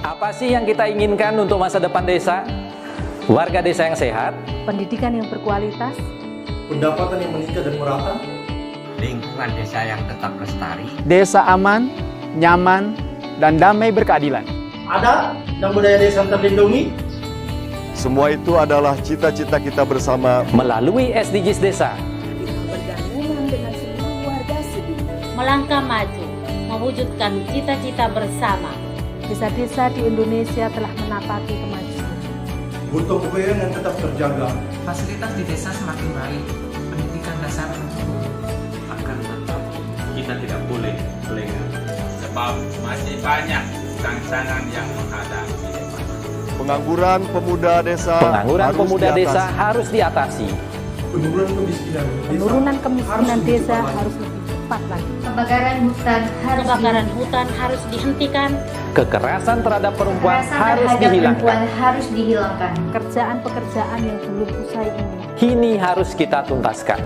Apa sih yang kita inginkan untuk masa depan desa? Warga desa yang sehat, pendidikan yang berkualitas, pendapatan yang meningkat dan merata, lingkungan desa yang tetap lestari, desa aman, nyaman, dan damai berkeadilan. adat dan budaya desa terlindungi. Semua itu adalah cita-cita kita bersama melalui SDGs Desa. bergabungan dengan seluruh warga Sidin. Melangkah maju, mewujudkan cita-cita bersama. Desa-desa di Indonesia telah menapaki kemajuan. Gotong royong yang tetap terjaga. Fasilitas di desa semakin baik, pendidikan dasar mencukupi. Akan tetap kita tidak boleh lengah, sebab masih banyak tantangan yang menghadang di depan. pengangguran pemuda desa. Pengangguran pemuda desa harus diatasi. Penurunan kemiskinan desa harus lebih cepat lagi. Kebakaran hutan harus dihentikan. Kekerasan terhadap perempuan harus dihilangkan. Pekerjaan-pekerjaan yang belum usai ini, Kini harus kita tuntaskan.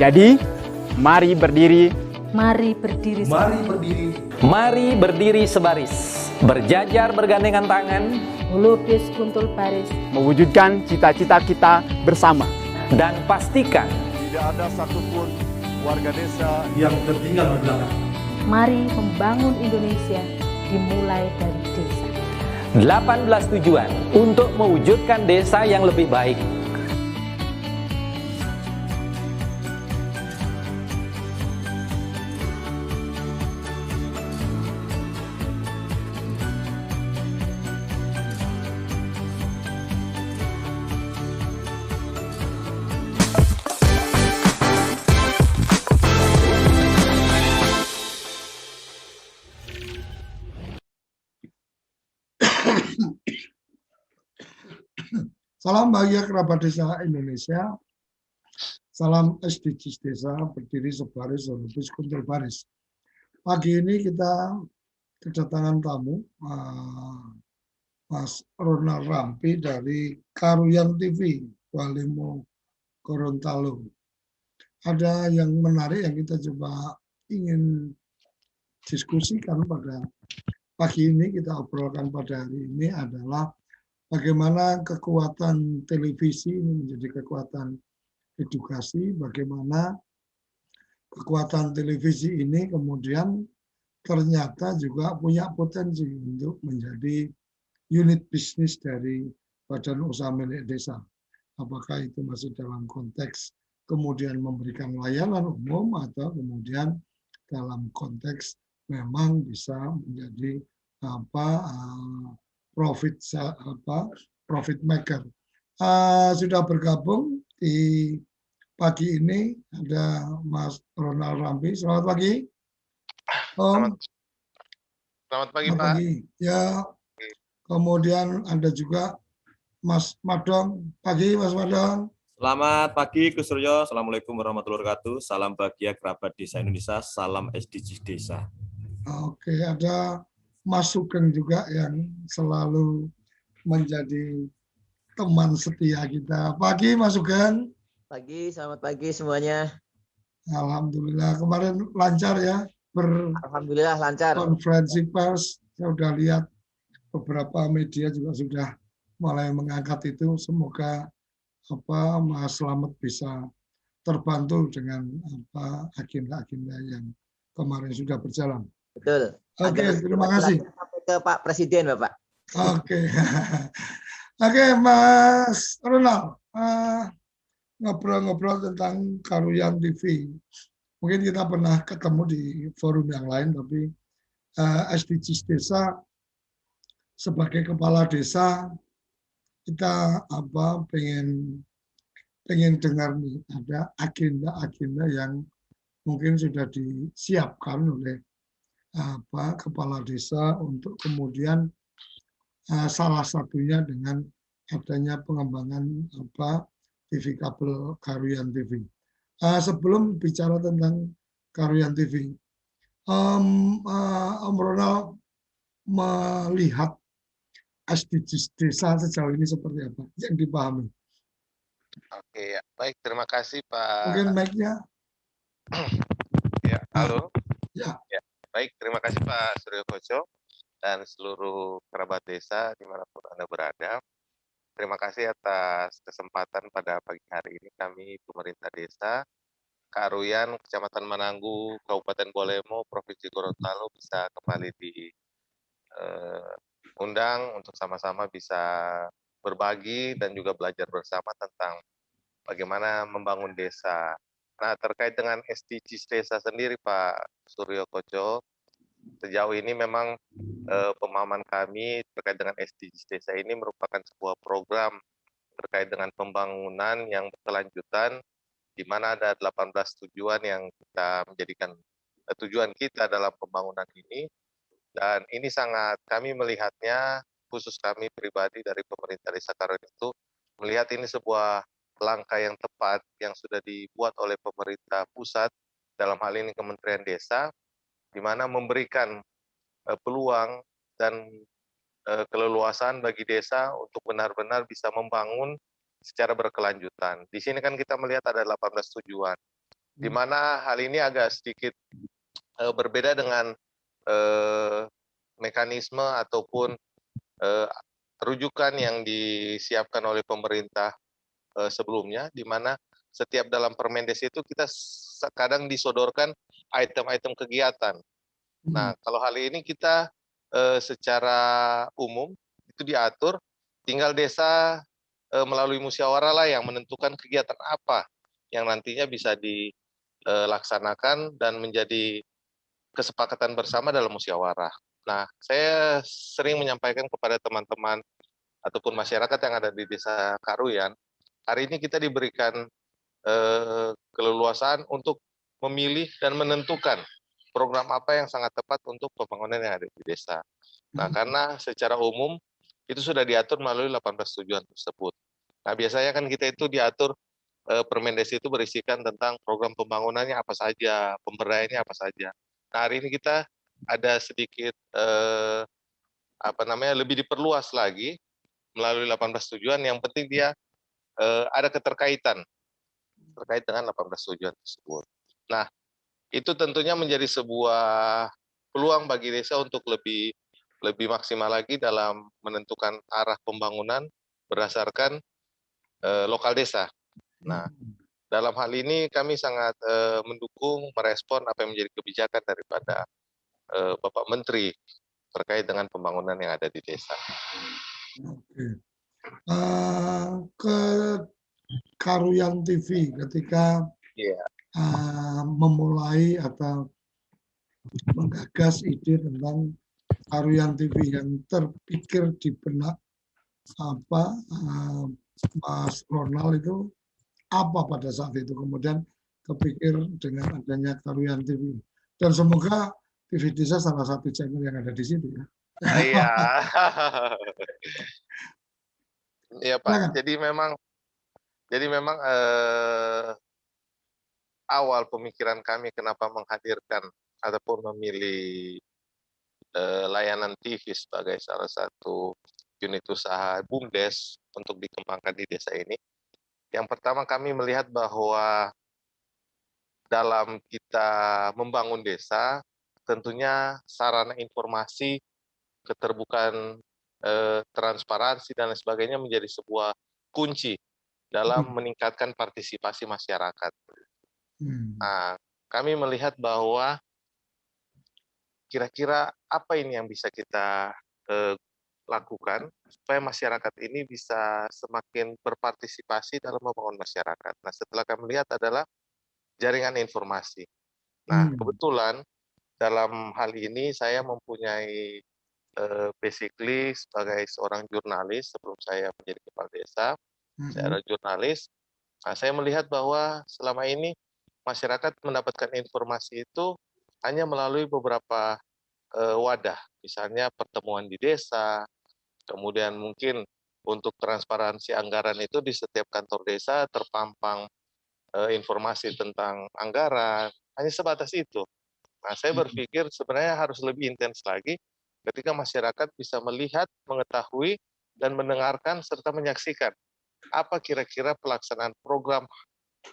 Jadi, mari berdiri. mari berdiri. Mari berdiri sebaris, berjajar bergandengan tangan, Melukis kuntul baris. Mewujudkan cita-cita kita bersama. dan pastikan Tidak ada satupun warga desa yang tertinggal di belakang. Mari membangun Indonesia dimulai dari desa. 18 tujuan untuk mewujudkan desa yang lebih baik. Salam bahagia kerabat desa Indonesia. Salam SDGs desa berdiri sebaris lurus kuntul baris. Pagi ini kita kedatangan tamu Mas Ronald Rampi dari Karuyan TV, Walimo Gorontalo. Ada yang menarik yang kita coba ingin diskusikan pada pagi ini, kita obrolkan pada hari ini adalah bagaimana kekuatan televisi ini menjadi kekuatan edukasi, bagaimana kekuatan televisi ini kemudian ternyata juga punya potensi untuk menjadi unit bisnis dari badan usaha milik desa. Apakah itu masih dalam konteks kemudian memberikan layanan umum atau kemudian dalam konteks memang bisa menjadi profit maker. Sudah bergabung di pagi ini ada Mas Ronald Rampi. Selamat pagi. Selamat pagi, Pak. Ya. Kemudian ada juga Mas Madong. Pagi, Mas Madong. Selamat pagi, Gus Suryo. Assalamualaikum warahmatullahi wabarakatuh. Salam bahagia kerabat desa Indonesia. Salam SDGs desa. Oke, ada Mas Sugeng juga yang selalu menjadi teman setia kita. Pagi Mas Sugeng. Pagi, selamat pagi semuanya. Alhamdulillah, kemarin lancar ya. Alhamdulillah lancar. Konferensi pers, saya sudah lihat beberapa media juga sudah mulai mengangkat itu. Semoga Mas Slamet bisa terbantu dengan agenda-agenda yang kemarin sudah berjalan. Betul. Oke, terima kasih. Sampai ke Pak Presiden, Bapak. Oke. Oke, Mas Ronald, ngobrol-ngobrol tentang Karuyan TV. Mungkin kita pernah ketemu di forum yang lain, tapi SDGs desa sebagai kepala desa kita pengen dengar nih ada agenda-agenda yang mungkin sudah disiapkan oleh kepala desa untuk kemudian salah satunya dengan adanya pengembangan TV kabel Karuyan TV. Sebelum bicara tentang Karuyan TV, Om Ronald melihat SDGs desa sejauh ini seperti apa yang dipahami? Oke, ya. Baik, terima kasih Pak. Mungkin mic-nya. Ya, halo. Ya. Baik, terima kasih Pak Suryo Koco. dan seluruh kerabat desa dimanapun Anda berada. Terima kasih atas kesempatan pada pagi hari ini kami pemerintah desa Karuyan, Kecamatan Mananggu, Kabupaten Bolemo, Provinsi Gorontalo bisa kembali diundang untuk sama-sama bisa berbagi dan juga belajar bersama tentang bagaimana membangun desa. Nah, terkait dengan SDGs desa sendiri, Pak Suryo Koco, sejauh ini memang pemahaman kami terkait dengan SDGs desa ini merupakan sebuah program terkait dengan pembangunan yang berkelanjutan, di mana ada 18 tujuan yang kita menjadikan tujuan kita dalam pembangunan ini. Dan ini sangat kami melihatnya, khusus kami pribadi dari pemerintah Desa Karuyan itu, melihat ini sebuah langkah yang tepat yang sudah dibuat oleh pemerintah pusat, dalam hal ini Kementerian Desa, di mana memberikan peluang dan keleluasan bagi desa untuk benar-benar bisa membangun secara berkelanjutan. Di sini kan kita melihat ada 18 tujuan, di mana hal ini agak sedikit berbeda dengan mekanisme ataupun rujukan yang disiapkan oleh pemerintah sebelumnya, di mana setiap dalam Permendes itu kita kadang disodorkan item-item kegiatan. Nah, kalau hal ini kita secara umum itu diatur, tinggal desa melalui musyawarah lah yang menentukan kegiatan apa yang nantinya bisa dilaksanakan dan menjadi kesepakatan bersama dalam musyawarah. Nah, saya sering menyampaikan kepada teman-teman ataupun masyarakat yang ada di Desa Karuyan, hari ini kita diberikan keleluasaan untuk memilih dan menentukan program apa yang sangat tepat untuk pembangunan yang ada di desa. Nah, karena secara umum itu sudah diatur melalui 18 tujuan tersebut. Nah, biasanya kan kita itu diatur Permendes itu berisikan tentang program pembangunannya apa saja, pemberdayaannya apa saja. Nah, hari ini kita ada sedikit lebih diperluas lagi melalui 18 tujuan. Yang penting dia ada keterkaitan terkait dengan 18 tujuan tersebut. Nah, itu tentunya menjadi sebuah peluang bagi desa untuk lebih maksimal lagi dalam menentukan arah pembangunan berdasarkan lokal desa. Nah, dalam hal ini kami sangat mendukung, merespon apa yang menjadi kebijakan daripada Bapak Menteri terkait dengan pembangunan yang ada di desa. Oke. Ke Karuyan TV ketika memulai atau menggagas ide tentang Karuyan TV yang terpikir di benak Mas Ronald itu apa pada saat itu, kemudian kepikir dengan adanya Karuyan TV, dan semoga TV Desa salah satu channel yang ada di situ ya. Iya. Iya Pak. Jadi memang awal pemikiran kami kenapa menghadirkan ataupun memilih layanan TV sebagai salah satu unit usaha BUMDes untuk dikembangkan di desa ini. Yang pertama, kami melihat bahwa dalam kita membangun desa, tentunya sarana informasi, keterbukaan, transparansi dan lain sebagainya menjadi sebuah kunci dalam meningkatkan partisipasi masyarakat. Nah, kami melihat bahwa kira-kira apa ini yang bisa kita lakukan supaya masyarakat ini bisa semakin berpartisipasi dalam membangun masyarakat. Nah, setelah kami lihat adalah jaringan informasi. Nah, kebetulan dalam hal ini saya mempunyai basically sebagai seorang jurnalis sebelum saya menjadi kepala desa, saya adalah jurnalis. Nah, saya melihat bahwa selama ini masyarakat mendapatkan informasi itu hanya melalui beberapa wadah, misalnya pertemuan di desa, kemudian mungkin untuk transparansi anggaran itu di setiap kantor desa terpampang informasi tentang anggaran, hanya sebatas itu. Nah, saya berpikir sebenarnya harus lebih intens lagi ketika masyarakat bisa melihat, mengetahui, dan mendengarkan serta menyaksikan apa kira-kira pelaksanaan program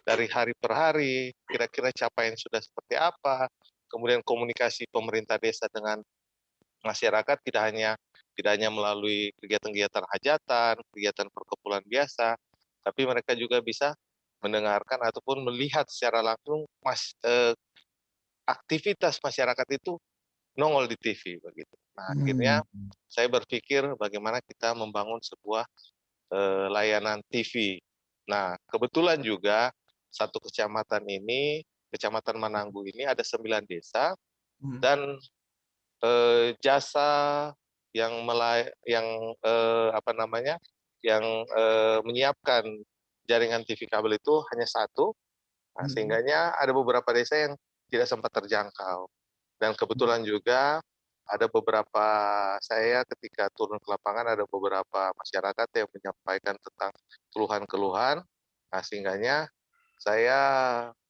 dari hari per hari, kira-kira capaian sudah seperti apa, kemudian komunikasi pemerintah desa dengan masyarakat tidak hanya melalui kegiatan-kegiatan hajatan, kegiatan perkumpulan biasa, tapi mereka juga bisa mendengarkan ataupun melihat secara langsung aktivitas masyarakat itu nongol di TV begitu. Nah, akhirnya saya berpikir bagaimana kita membangun sebuah layanan TV. Nah, kebetulan juga satu kecamatan ini, Kecamatan Mananggu ini ada 9 desa dan jasa yang menyiapkan jaringan TV kabel itu hanya satu. Nah, sehingganya ada beberapa desa yang tidak sempat terjangkau. Dan kebetulan juga ada beberapa, saya ketika turun ke lapangan ada beberapa masyarakat yang menyampaikan tentang keluhan-keluhan. Nah, sehingganya saya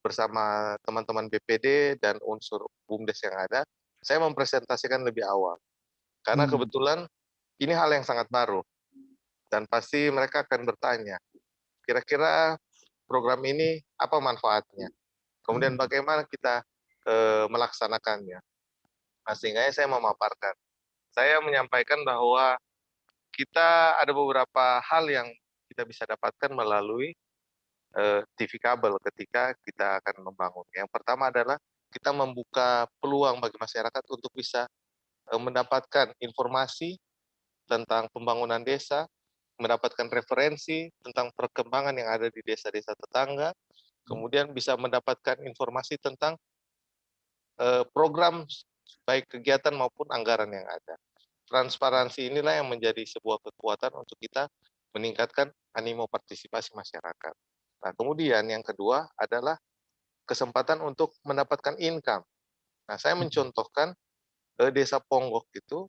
bersama teman-teman BPD dan unsur BUMDes yang ada, saya mempresentasikan lebih awal. Karena kebetulan ini hal yang sangat baru. Dan pasti mereka akan bertanya, kira-kira program ini apa manfaatnya? Kemudian bagaimana kita melaksanakannya? Nah, sehingga saya memaparkan. Saya menyampaikan bahwa kita ada beberapa hal yang kita bisa dapatkan melalui TV kabel ketika kita akan membangun. Yang pertama adalah kita membuka peluang bagi masyarakat untuk bisa mendapatkan informasi tentang pembangunan desa, mendapatkan referensi tentang perkembangan yang ada di desa-desa tetangga, kemudian bisa mendapatkan informasi tentang program baik kegiatan maupun anggaran yang ada. Transparansi inilah yang menjadi sebuah kekuatan untuk kita meningkatkan animo partisipasi masyarakat. Nah, kemudian yang kedua adalah kesempatan untuk mendapatkan income. Nah, saya mencontohkan Desa Ponggok itu,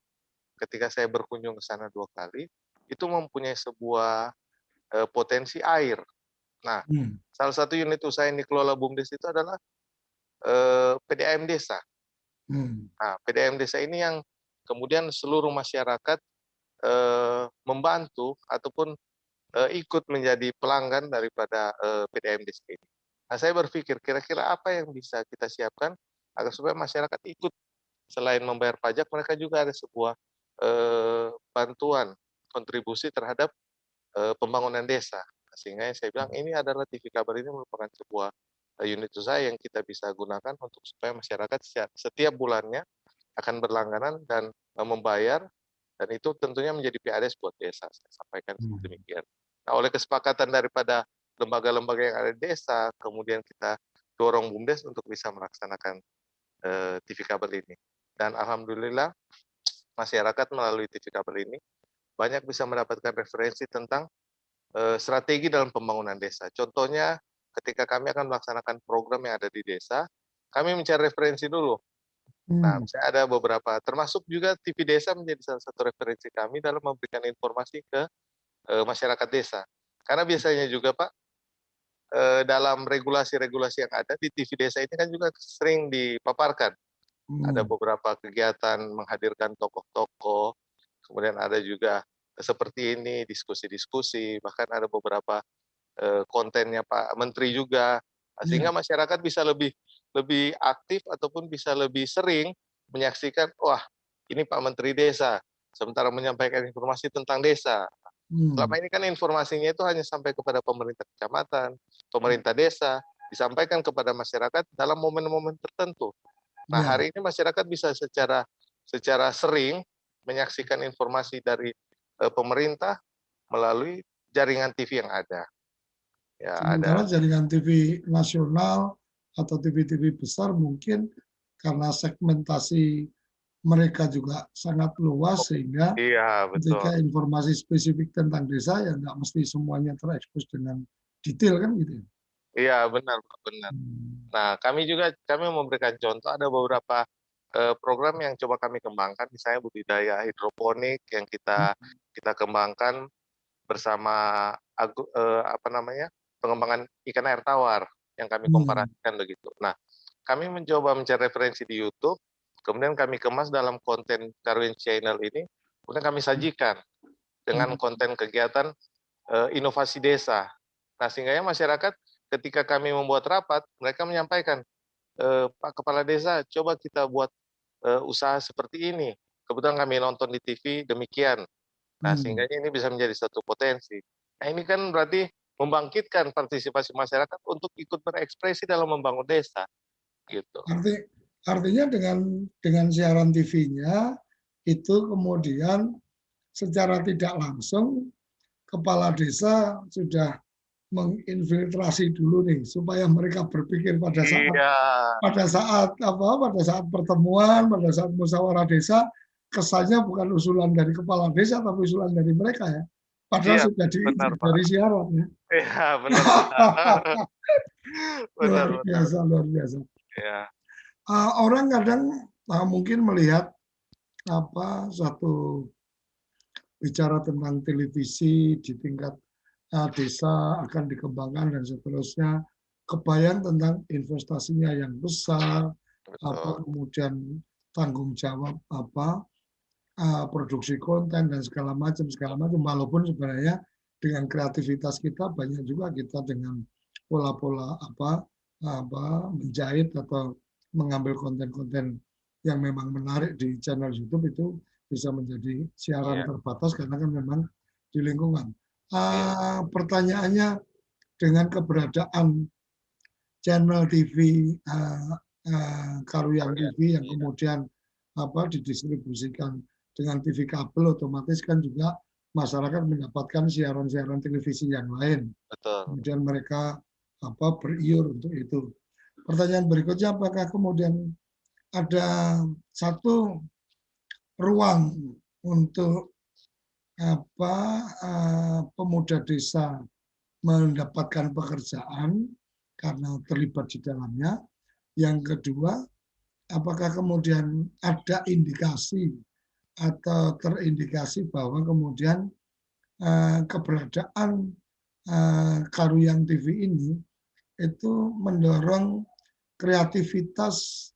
ketika saya berkunjung ke sana 2 kali, itu mempunyai sebuah potensi air. Nah, salah satu unit usaha yang dikelola BUMDes itu adalah PDAM desa. Nah, PDAM desa ini yang kemudian seluruh masyarakat membantu ataupun ikut menjadi pelanggan daripada PDAM desa ini. Nah, saya berpikir kira-kira apa yang bisa kita siapkan agar supaya masyarakat ikut, selain membayar pajak, mereka juga ada sebuah bantuan kontribusi terhadap pembangunan desa. Sehingga saya bilang ini adalah TV kabel ini merupakan sebuah unit usaha yang kita bisa gunakan untuk supaya masyarakat setiap bulannya akan berlangganan dan membayar, dan itu tentunya menjadi PADS buat desa. Saya sampaikan demikian. Nah, oleh kesepakatan daripada lembaga-lembaga yang ada di desa, kemudian kita dorong BUMDes untuk bisa melaksanakan TV kabel ini. Dan alhamdulillah masyarakat melalui TV kabel ini banyak bisa mendapatkan referensi tentang strategi dalam pembangunan desa. Contohnya ketika kami akan melaksanakan program yang ada di desa, kami mencari referensi dulu. Nah, saya ada beberapa, termasuk juga TV desa menjadi salah satu referensi kami dalam memberikan informasi ke masyarakat desa. Karena biasanya juga Pak, dalam regulasi-regulasi yang ada di TV desa ini kan juga sering dipaparkan. Ada beberapa kegiatan menghadirkan tokoh-tokoh, kemudian ada juga seperti ini, diskusi-diskusi, bahkan ada beberapa kontennya Pak Menteri juga, sehingga masyarakat bisa lebih aktif ataupun bisa lebih sering menyaksikan, wah ini Pak Menteri Desa, sementara menyampaikan informasi tentang desa. Selama ini kan informasinya itu hanya sampai kepada pemerintah kecamatan, pemerintah desa, disampaikan kepada masyarakat dalam momen-momen tertentu. Nah, hari ini masyarakat bisa secara sering menyaksikan informasi dari pemerintah melalui jaringan TV yang ada. Ya, sementara jaringan TV nasional atau TV-TV besar mungkin karena segmentasi mereka juga sangat luas, sehingga ketika informasi spesifik tentang desa ya nggak mesti semuanya terekspos dengan detail kan gitu. Iya, benar Pak, benar. Nah, kami memberikan contoh, ada beberapa program yang coba kami kembangkan, misalnya budidaya hidroponik yang kita kembangkan bersama pengembangan ikan air tawar yang kami komparasikan begitu. Nah, kami mencoba mencari referensi di YouTube, kemudian kami kemas dalam konten Karwin Channel ini, kemudian kami sajikan dengan konten kegiatan inovasi desa. Nah, sehingga masyarakat ketika kami membuat rapat, mereka menyampaikan, Pak Kepala Desa, coba kita buat usaha seperti ini. kebetulan kami nonton di TV demikian. Nah, sehingga ini bisa menjadi satu potensi. Nah, ini kan berarti membangkitkan partisipasi masyarakat untuk ikut berekspresi dalam membangun desa, gitu. Artinya dengan siaran TV-nya itu kemudian secara tidak langsung kepala desa sudah menginfiltrasi dulu nih supaya mereka berpikir pada saat pertemuan, pada saat musyawarah desa, kesannya bukan usulan dari kepala desa tapi usulan dari mereka ya. Padahal sudah diinfiltrasi dari siaran ya. Iya, benar. Luar biasa. Ya. Orang kadang mungkin melihat satu bicara tentang televisi di tingkat desa akan dikembangkan dan seterusnya, kebayang tentang investasinya yang besar, kemudian tanggung jawab produksi konten dan segala macam walaupun sebenarnya dengan kreativitas kita banyak juga kita dengan pola-pola menjahit atau mengambil konten-konten yang memang menarik di channel YouTube itu bisa menjadi siaran terbatas karena kan memang di lingkungan. Pertanyaannya dengan keberadaan channel TV Karuyang TV yang kemudian didistribusikan dengan TV kabel, otomatis kan juga masyarakat mendapatkan siaran-siaran televisi yang lain. Betul. Kemudian mereka beriur untuk itu. Pertanyaan berikutnya, apakah kemudian ada satu ruang untuk pemuda desa mendapatkan pekerjaan karena terlibat di dalamnya? Yang kedua, apakah kemudian ada indikasi atau terindikasi bahwa kemudian keberadaan Karuyang TV ini itu mendorong kreativitas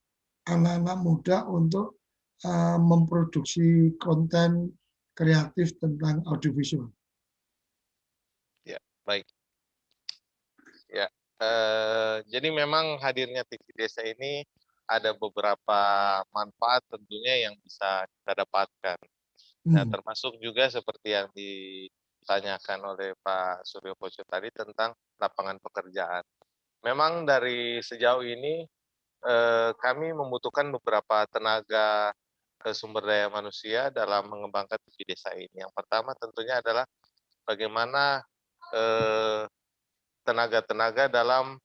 anak-anak muda untuk memproduksi konten kreatif tentang audiovisual. Ya, baik. Ya, jadi memang hadirnya TV Desa ini ada beberapa manfaat tentunya yang bisa kita dapatkan. Nah, termasuk juga seperti yang ditanyakan oleh Pak Suryo Koco tadi tentang lapangan pekerjaan. Memang dari sejauh ini kami membutuhkan beberapa tenaga sumber daya manusia dalam mengembangkan TV Desa ini. Yang pertama tentunya adalah bagaimana tenaga-tenaga dalam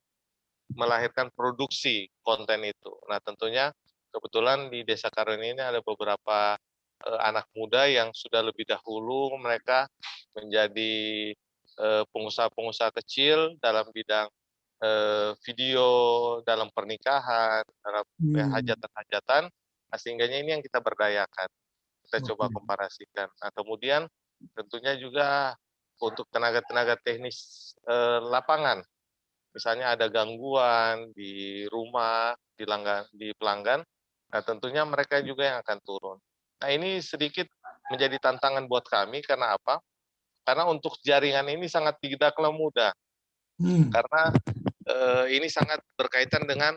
melahirkan produksi konten itu. Nah, tentunya kebetulan di Desa Karuyang ini ada beberapa anak muda yang sudah lebih dahulu mereka menjadi pengusaha-pengusaha kecil dalam bidang video, dalam pernikahan, dalam hajatan-hajatan, sehingga ini yang kita berdayakan. Kita coba komparasikan. Nah, kemudian tentunya juga untuk tenaga-tenaga teknis lapangan. Misalnya ada gangguan di rumah, di pelanggan, nah tentunya mereka juga yang akan turun. Nah, ini sedikit menjadi tantangan buat kami, karena apa? Karena untuk jaringan ini sangat tidaklah mudah. Karena ini sangat berkaitan dengan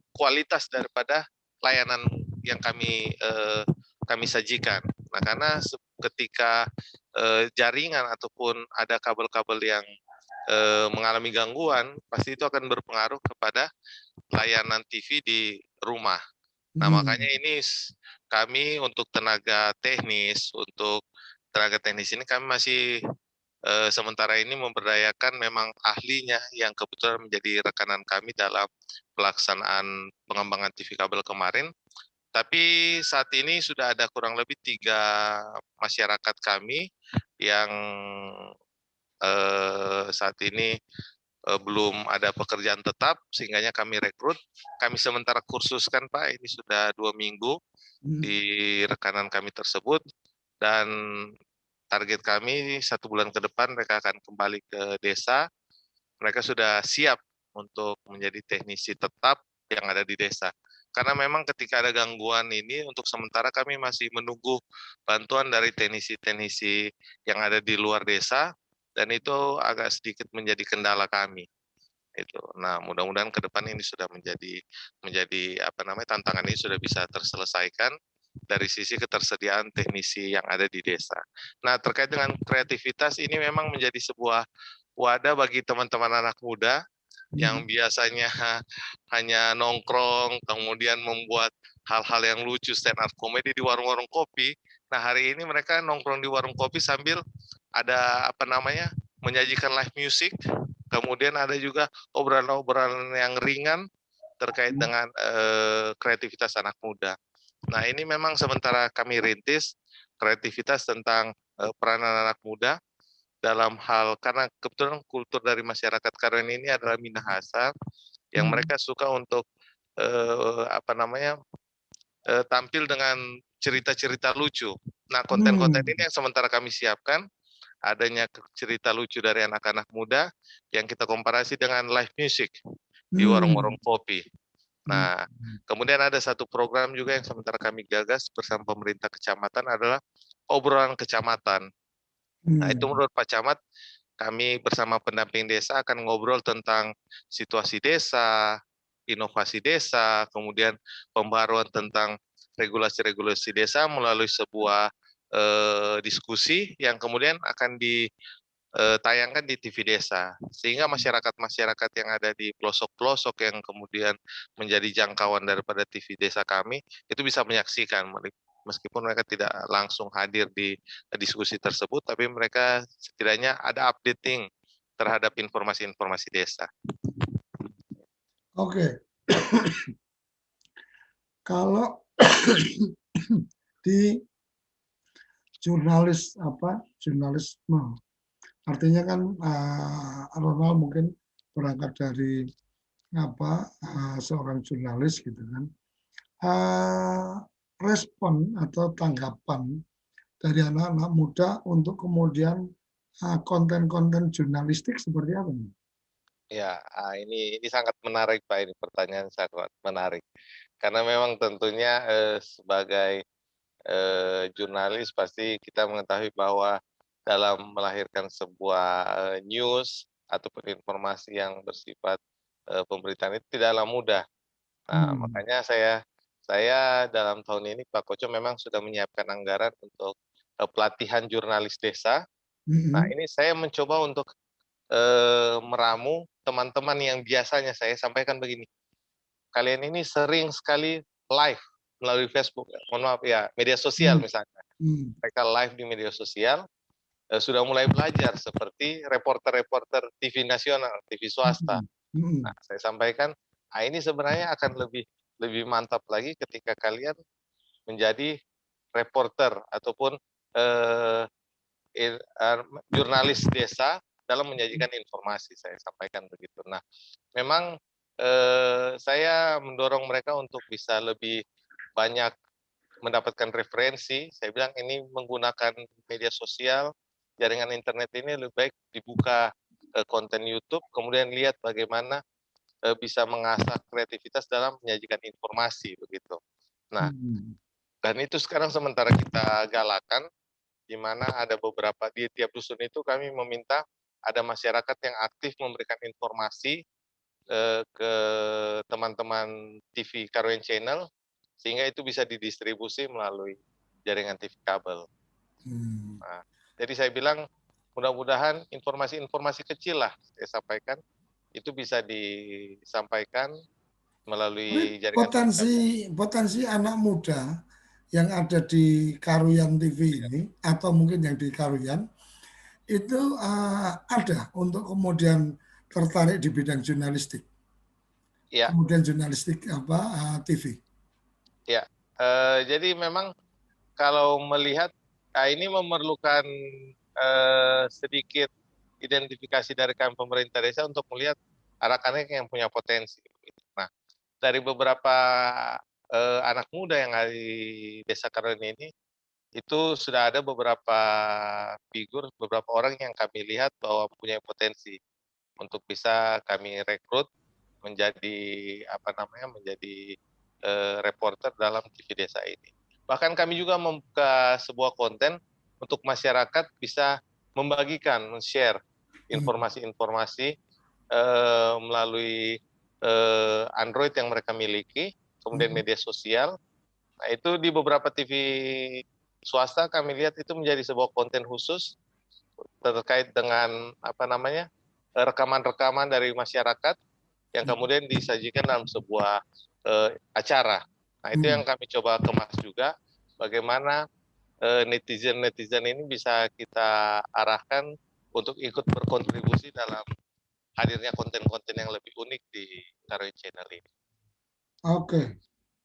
kualitas daripada layanan yang kami sajikan. Nah, karena ketika jaringan ataupun ada kabel-kabel yang mengalami gangguan, pasti itu akan berpengaruh kepada layanan TV di rumah. Nah, makanya ini kami untuk tenaga teknis ini kami masih sementara ini memberdayakan memang ahlinya yang kebetulan menjadi rekanan kami dalam pelaksanaan pengembangan TV kabel kemarin. Tapi saat ini sudah ada kurang lebih 3 masyarakat kami yang saat ini belum ada pekerjaan tetap, sehingganya kami rekrut. Kami sementara kursuskan, Pak, ini sudah 2 minggu di rekanan kami tersebut, dan target kami 1 bulan ke depan mereka akan kembali ke desa. Mereka sudah siap untuk menjadi teknisi tetap yang ada di desa. Karena memang ketika ada gangguan ini, untuk sementara kami masih menunggu bantuan dari teknisi-teknisi yang ada di luar desa, dan itu agak sedikit menjadi kendala kami. Itu. Nah, mudah-mudahan ke depan ini sudah menjadi tantangan ini sudah bisa terselesaikan, dari sisi ketersediaan teknisi yang ada di desa. Nah, terkait dengan kreativitas ini memang menjadi sebuah wadah bagi teman-teman anak muda yang biasanya hanya nongkrong, kemudian membuat hal-hal yang lucu, stand up comedy di warung-warung kopi. Nah, hari ini mereka nongkrong di warung kopi sambil ada menyajikan live music, kemudian ada juga obrolan-obrolan yang ringan terkait dengan kreativitas anak muda. Nah, ini memang sementara kami rintis kreativitas tentang peranan anak muda dalam hal, karena kebetulan kultur dari masyarakat Karowen ini adalah Minahasa, yang mereka suka untuk tampil dengan cerita-cerita lucu. Nah, konten-konten ini yang sementara kami siapkan, adanya cerita lucu dari anak-anak muda yang kita komparasi dengan live music di warung-warung kopi. Nah, kemudian ada satu program juga yang sementara kami gagas bersama pemerintah kecamatan adalah obrolan kecamatan. Nah, itu menurut Pak Camat, kami bersama pendamping desa akan ngobrol tentang situasi desa, inovasi desa, kemudian pembaruan tentang regulasi-regulasi desa melalui sebuah diskusi yang kemudian akan ditayangkan di TV desa. Sehingga masyarakat-masyarakat yang ada di pelosok-pelosok yang kemudian menjadi jangkauan daripada TV desa kami, itu bisa menyaksikan, meskipun mereka tidak langsung hadir di diskusi tersebut, tapi mereka setidaknya ada updating terhadap informasi-informasi desa. Oke. Kalau di jurnalisme, artinya kan Ronald mungkin berangkat dari seorang jurnalis gitu kan. Respon atau tanggapan dari anak-anak muda untuk kemudian konten-konten jurnalistik seperti apa? Ya, ini sangat menarik Pak, ini pertanyaan sangat menarik. Karena memang tentunya sebagai jurnalis pasti kita mengetahui bahwa dalam melahirkan sebuah news ataupun informasi yang bersifat pemberitaan itu tidaklah mudah. Nah, makanya saya dalam tahun ini Pak Koco memang sudah menyiapkan anggaran untuk pelatihan jurnalis desa. Nah, ini saya mencoba untuk meramu teman-teman yang biasanya saya sampaikan begini. Kalian ini sering sekali live melalui Facebook, mohon maaf ya, media sosial misalnya. Mereka live di media sosial, sudah mulai belajar seperti reporter-reporter TV nasional, TV swasta. Nah, saya sampaikan, ini sebenarnya akan lebih mantap lagi ketika kalian menjadi reporter ataupun jurnalis desa dalam menyajikan informasi, saya sampaikan begitu. Nah, memang saya mendorong mereka untuk bisa lebih banyak mendapatkan referensi. Saya bilang ini menggunakan media sosial, jaringan internet ini lebih baik dibuka konten YouTube, kemudian lihat bagaimana bisa mengasah kreativitas dalam menyajikan informasi begitu. Nah, dan itu sekarang sementara kita galakan, di mana ada beberapa di tiap dusun itu kami meminta ada masyarakat yang aktif memberikan informasi ke teman-teman TV Karowen Channel, sehingga itu bisa didistribusi melalui jaringan TV kabel. Nah, jadi saya bilang mudah-mudahan informasi-informasi kecil lah saya sampaikan, itu bisa disampaikan melalui jaringan potensi anak muda yang ada di Karowen TV ini, atau mungkin yang di Karowen, itu ada untuk kemudian tertarik di bidang jurnalistik. Ya. Kemudian jurnalistik TV. Ya, jadi memang kalau melihat ini memerlukan sedikit identifikasi dari kami pemerintah desa untuk melihat anak-anak yang punya potensi. Nah, dari beberapa anak muda yang ada di Desa Karowen ini, itu sudah ada beberapa figur, beberapa orang yang kami lihat bahwa punya potensi untuk bisa kami rekrut menjadi menjadi reporter dalam TV desa ini. Bahkan kami juga membuka sebuah konten untuk masyarakat bisa membagikan, men-share informasi-informasi melalui Android yang mereka miliki, kemudian media sosial. Nah, itu di beberapa TV swasta kami lihat itu menjadi sebuah konten khusus terkait dengan rekaman-rekaman dari masyarakat yang kemudian disajikan dalam sebuah acara. Nah, itu yang kami coba kemas juga, bagaimana netizen-netizen ini bisa kita arahkan untuk ikut berkontribusi dalam hadirnya konten-konten yang lebih unik di Karuyan Channel ini. Oke.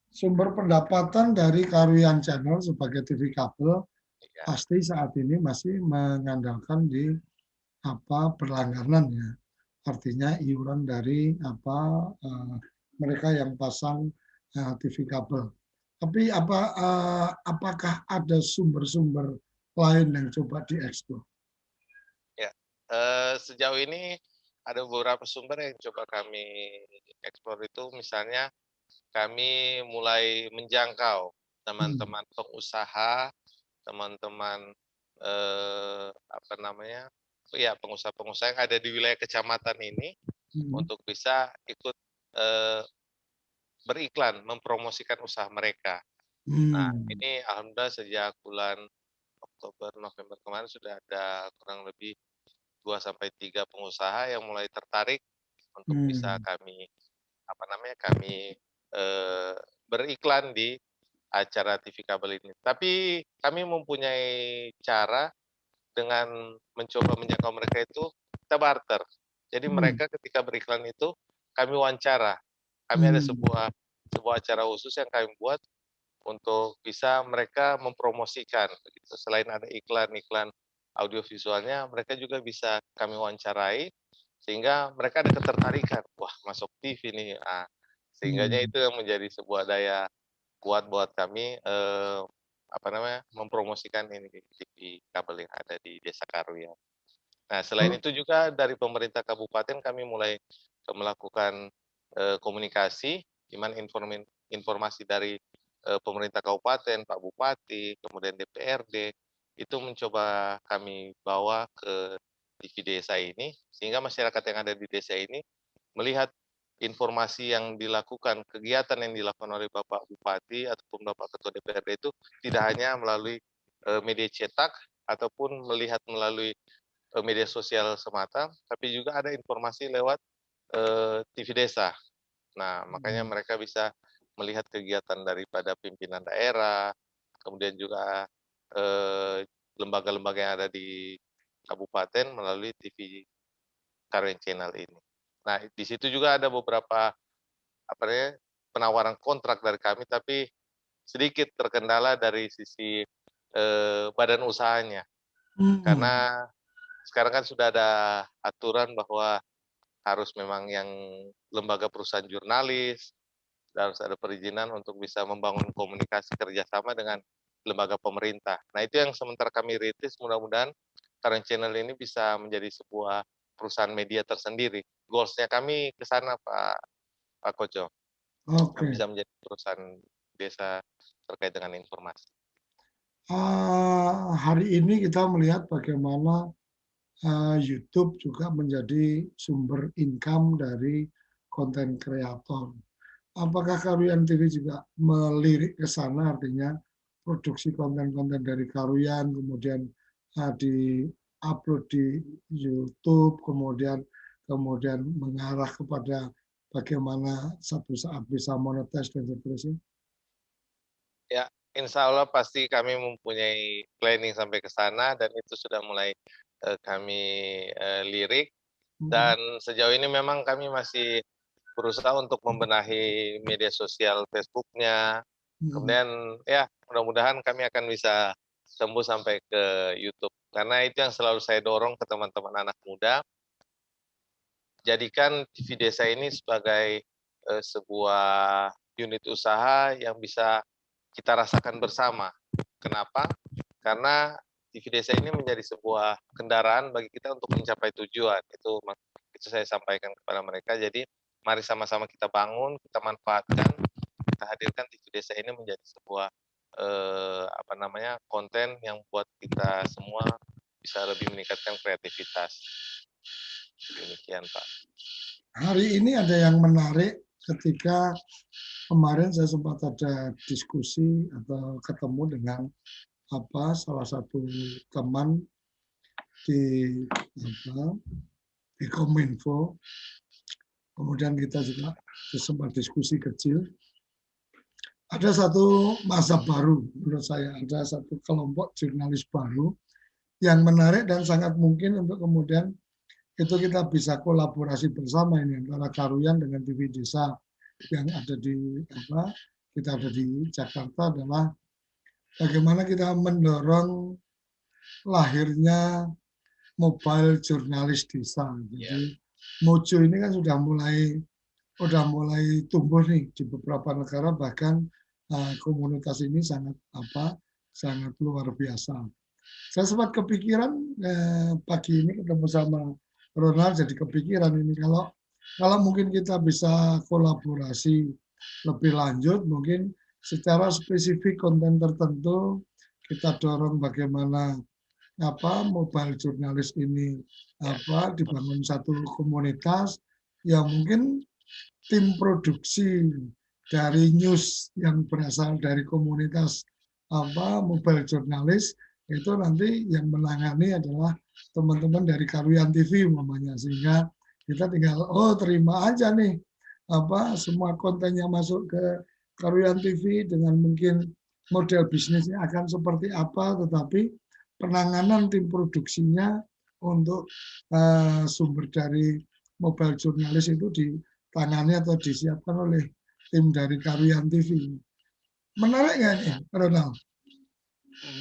Sumber pendapatan dari Karuyan Channel sebagai TV kabel pasti saat ini masih mengandalkan di berlangganan ya. Artinya iuran dari mereka yang pasang TV kabel. Tapi apakah ada sumber-sumber lain yang coba dieksplor? Ya, sejauh ini ada beberapa sumber yang coba kami eksplor, itu misalnya kami mulai menjangkau teman-teman pengusaha, teman-teman pengusaha-pengusaha yang ada di wilayah kecamatan ini untuk bisa ikut beriklan, mempromosikan usaha mereka. Nah, ini alhamdulillah sejak bulan Oktober, November kemarin sudah ada kurang lebih 2-3 pengusaha yang mulai tertarik untuk bisa kami beriklan di acara TV kabel ini. Tapi kami mempunyai cara dengan mencoba menjangkau mereka itu, kita barter. Jadi mereka ketika beriklan itu kami wawancara. Kami ada sebuah acara khusus yang kami buat untuk bisa mereka mempromosikan. Selain ada iklan-iklan audiovisualnya, mereka juga bisa kami wawancarai sehingga mereka ada ketertarikan. Wah, masuk TV nih. Sehingganya itu yang menjadi sebuah daya kuat buat kami mempromosikan ini di TV kabel yang ada di Desa Karuyan. Nah, selain itu juga dari pemerintah kabupaten kami mulai melakukan komunikasi, di mana informasi dari pemerintah kabupaten, Pak Bupati, kemudian DPRD, itu mencoba kami bawa ke TV desa ini, sehingga masyarakat yang ada di desa ini melihat informasi yang dilakukan, kegiatan yang dilakukan oleh Bapak Bupati ataupun Bapak Ketua DPRD itu tidak hanya melalui media cetak ataupun melihat melalui media sosial semata, tapi juga ada informasi lewat TV desa. Nah, makanya mereka bisa melihat kegiatan daripada pimpinan daerah, kemudian juga lembaga-lembaga yang ada di kabupaten melalui TV Karuyan Channel ini. Nah, di situ juga ada beberapa penawaran kontrak dari kami, tapi sedikit terkendala dari sisi badan usahanya. Karena sekarang kan sudah ada aturan bahwa harus memang yang lembaga perusahaan jurnalis, harus ada perizinan untuk bisa membangun komunikasi kerjasama dengan lembaga pemerintah. Nah, itu yang sementara kami rintis, mudah-mudahan Karuyan Channel ini bisa menjadi sebuah perusahaan media tersendiri. Goals-nya kami ke sana, Pak Koco. Oke. Bisa menjadi perusahaan desa terkait dengan informasi. Hari ini kita melihat bagaimana YouTube juga menjadi sumber income dari konten kreator. Apakah Karuyan TV juga melirik ke sana, artinya produksi konten-konten dari Karuyan, kemudian di-upload di YouTube, kemudian mengarah kepada bagaimana satu saat bisa monetize dan seterusnya? Ya, insya Allah pasti kami mempunyai planning sampai ke sana, dan itu sudah mulai kami lirik. Dan sejauh ini memang kami masih berusaha untuk membenahi media sosial Facebook-nya. Kemudian ya mudah-mudahan kami akan bisa tembus sampai ke YouTube. Karena itu yang selalu saya dorong ke teman-teman anak muda. Jadikan TV desa ini sebagai sebuah unit usaha yang bisa kita rasakan bersama. Kenapa? Karena TV desa ini menjadi sebuah kendaraan bagi kita untuk mencapai tujuan. Itu saya sampaikan kepada mereka. Jadi mari sama-sama kita bangun, kita manfaatkan, kita hadirkan TV desa ini menjadi sebuah konten yang buat kita semua bisa lebih meningkatkan kreativitas. Demikian, Pak. Hari ini ada yang menarik ketika kemarin saya sempat ada diskusi atau ketemu dengan salah satu teman di di Kominfo. Kemudian kita juga sempat diskusi kecil. Ada satu masa baru menurut saya, ada satu kelompok jurnalis baru yang menarik dan sangat mungkin untuk kemudian itu kita bisa kolaborasi bersama ini antara Karuyan dengan TV Desa yang ada di kita ada di Jakarta, adalah bagaimana kita mendorong lahirnya mobile jurnalis desa. Jadi Mojo ini kan sudah mulai tumbuh nih di beberapa negara, bahkan komunitas ini sangat luar biasa. Saya sempat kepikiran pagi ini ketemu sama Ronald, jadi kepikiran ini kalau mungkin kita bisa kolaborasi lebih lanjut, mungkin secara spesifik konten tertentu kita dorong bagaimana mobile jurnalis ini dibangun satu komunitas yang mungkin tim produksi dari news yang berasal dari komunitas mobile jurnalis itu nanti yang menangani adalah teman-teman dari Karuyan TV umpamanya, sehingga kita tinggal terima aja nih semua kontennya masuk ke Karuyan TV dengan mungkin model bisnisnya akan seperti apa, tetapi penanganan tim produksinya untuk sumber dari mobile jurnalis itu ditangani atau disiapkan oleh tim dari Karuyan TV. Menarik nggak nih, Ronald?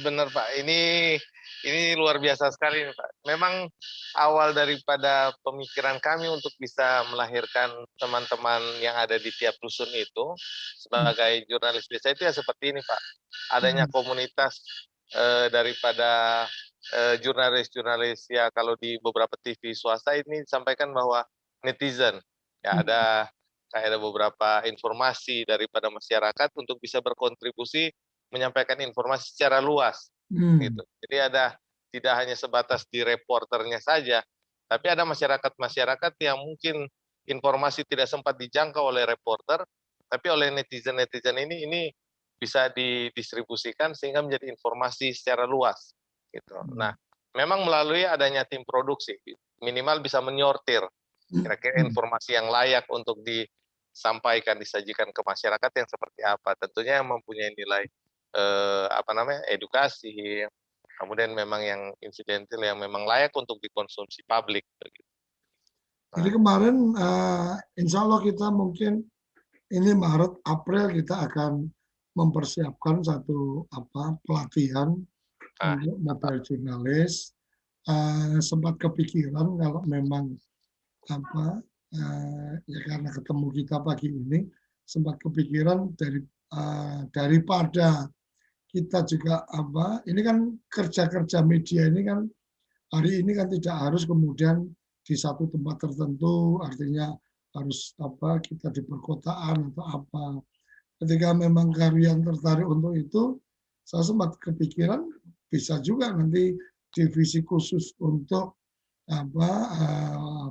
Benar Pak, ini luar biasa sekali Pak. Memang awal daripada pemikiran kami untuk bisa melahirkan teman-teman yang ada di tiap dusun itu sebagai jurnalis desa itu ya seperti ini Pak. Adanya komunitas daripada jurnalis-jurnalis ya, kalau di beberapa TV swasta ini disampaikan bahwa netizen ya ada beberapa informasi daripada masyarakat untuk bisa berkontribusi menyampaikan informasi secara luas gitu. Jadi tidak hanya sebatas di reporternya saja, tapi ada masyarakat yang mungkin informasi tidak sempat dijangkau oleh reporter, tapi oleh netizen ini bisa didistribusikan sehingga menjadi informasi secara luas gitu. Nah, memang melalui adanya tim produksi minimal bisa menyortir kira-kira informasi yang layak untuk disampaikan, disajikan ke masyarakat yang seperti apa. Tentunya yang mempunyai nilai edukasi, kemudian memang yang insidental yang memang layak untuk dikonsumsi publik. Jadi kemarin insya Allah kita mungkin ini Maret April kita akan mempersiapkan satu pelatihan untuk mobile jurnalis. Sempat kepikiran kalau memang ya karena ketemu kita pagi ini sempat kepikiran daripada kita juga ini kan kerja media ini kan hari ini kan tidak harus kemudian di satu tempat tertentu, artinya harus kita di perkotaan atau apa. Ketika memang Karuyan tertarik untuk itu, saya sempat kepikiran bisa juga nanti divisi khusus untuk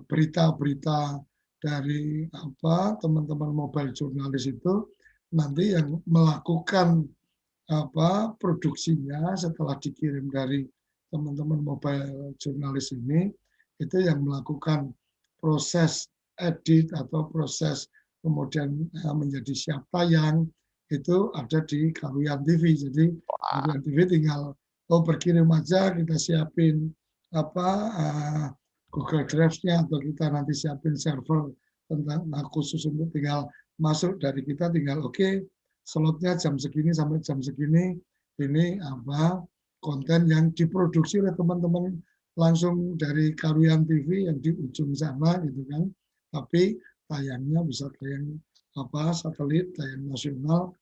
berita-berita dari teman-teman mobile jurnalis itu nanti yang melakukan produksinya setelah dikirim dari teman-teman mobile jurnalis ini, itu yang melakukan proses edit atau proses kemudian menjadi siap tayang itu ada di Karuyan TV. Jadi Karuyan TV tinggal berkirim aja, kita siapin Google Drive-nya atau kita nanti siapin server tentang khusus untuk tinggal masuk dari kita, tinggal slotnya jam segini sampai jam segini, ini konten yang diproduksi oleh teman-teman langsung dari Karuyan TV yang di ujung sana gitu kan, tapi tayangnya bisa tayang satelit, tayang nasional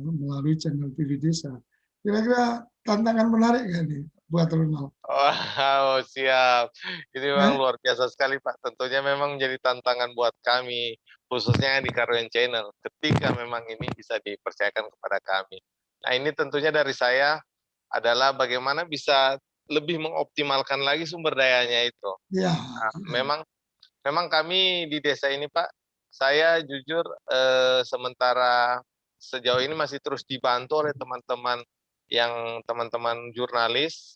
melalui channel TV Desa. Kira-kira tantangan menarik nggak nih buat Ronald? Wow, siap. Ini memang luar biasa sekali Pak. Tentunya memang menjadi tantangan buat kami, khususnya di Karuyan Channel, ketika memang ini bisa dipercayakan kepada kami. Nah, ini tentunya dari saya adalah bagaimana bisa lebih mengoptimalkan lagi sumber dayanya itu. Ya. Nah, memang kami di desa ini Pak, saya jujur sementara sejauh ini masih terus dibantu oleh teman-teman jurnalis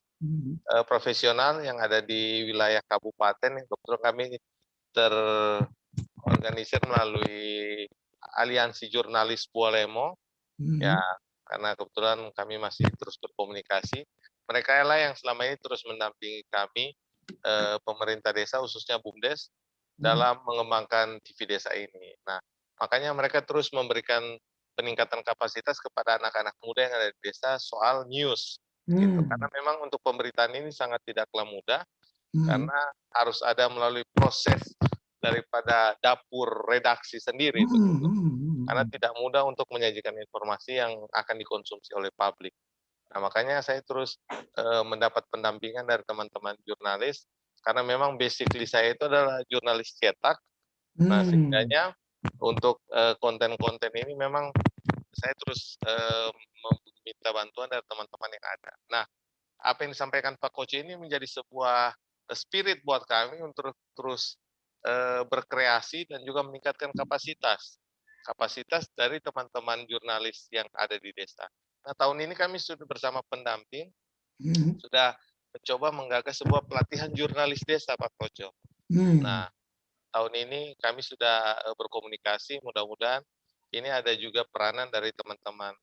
profesional yang ada di wilayah kabupaten. Kebetulan kami terorganisir melalui Aliansi Jurnalis Bualemo, ya, karena kebetulan kami masih terus berkomunikasi. Mereka lah yang selama ini terus mendampingi kami, pemerintah desa khususnya BUMDes, dalam mengembangkan TV desa ini. Nah, makanya mereka terus memberikan peningkatan kapasitas kepada anak-anak muda yang ada di desa soal news. Gitu. Karena memang untuk pemberitaan ini sangat tidaklah mudah, karena harus ada melalui proses daripada dapur redaksi sendiri, begitu. Karena tidak mudah untuk menyajikan informasi yang akan dikonsumsi oleh publik. Nah, makanya saya terus mendapat pendampingan dari teman-teman jurnalis, karena memang basically saya itu adalah jurnalis cetak. Nah, sehingga untuk konten-konten ini memang saya terus meminta bantuan dari teman-teman yang ada. Nah, apa yang disampaikan Pak Koci ini menjadi sebuah spirit buat kami untuk terus berkreasi dan juga meningkatkan kapasitas dari teman-teman jurnalis yang ada di desa. Nah, tahun ini kami sudah bersama pendamping sudah mencoba menggagas sebuah pelatihan jurnalis desa, Pak Koco. Nah, tahun ini kami sudah berkomunikasi, mudah-mudahan ini ada juga peranan dari teman-teman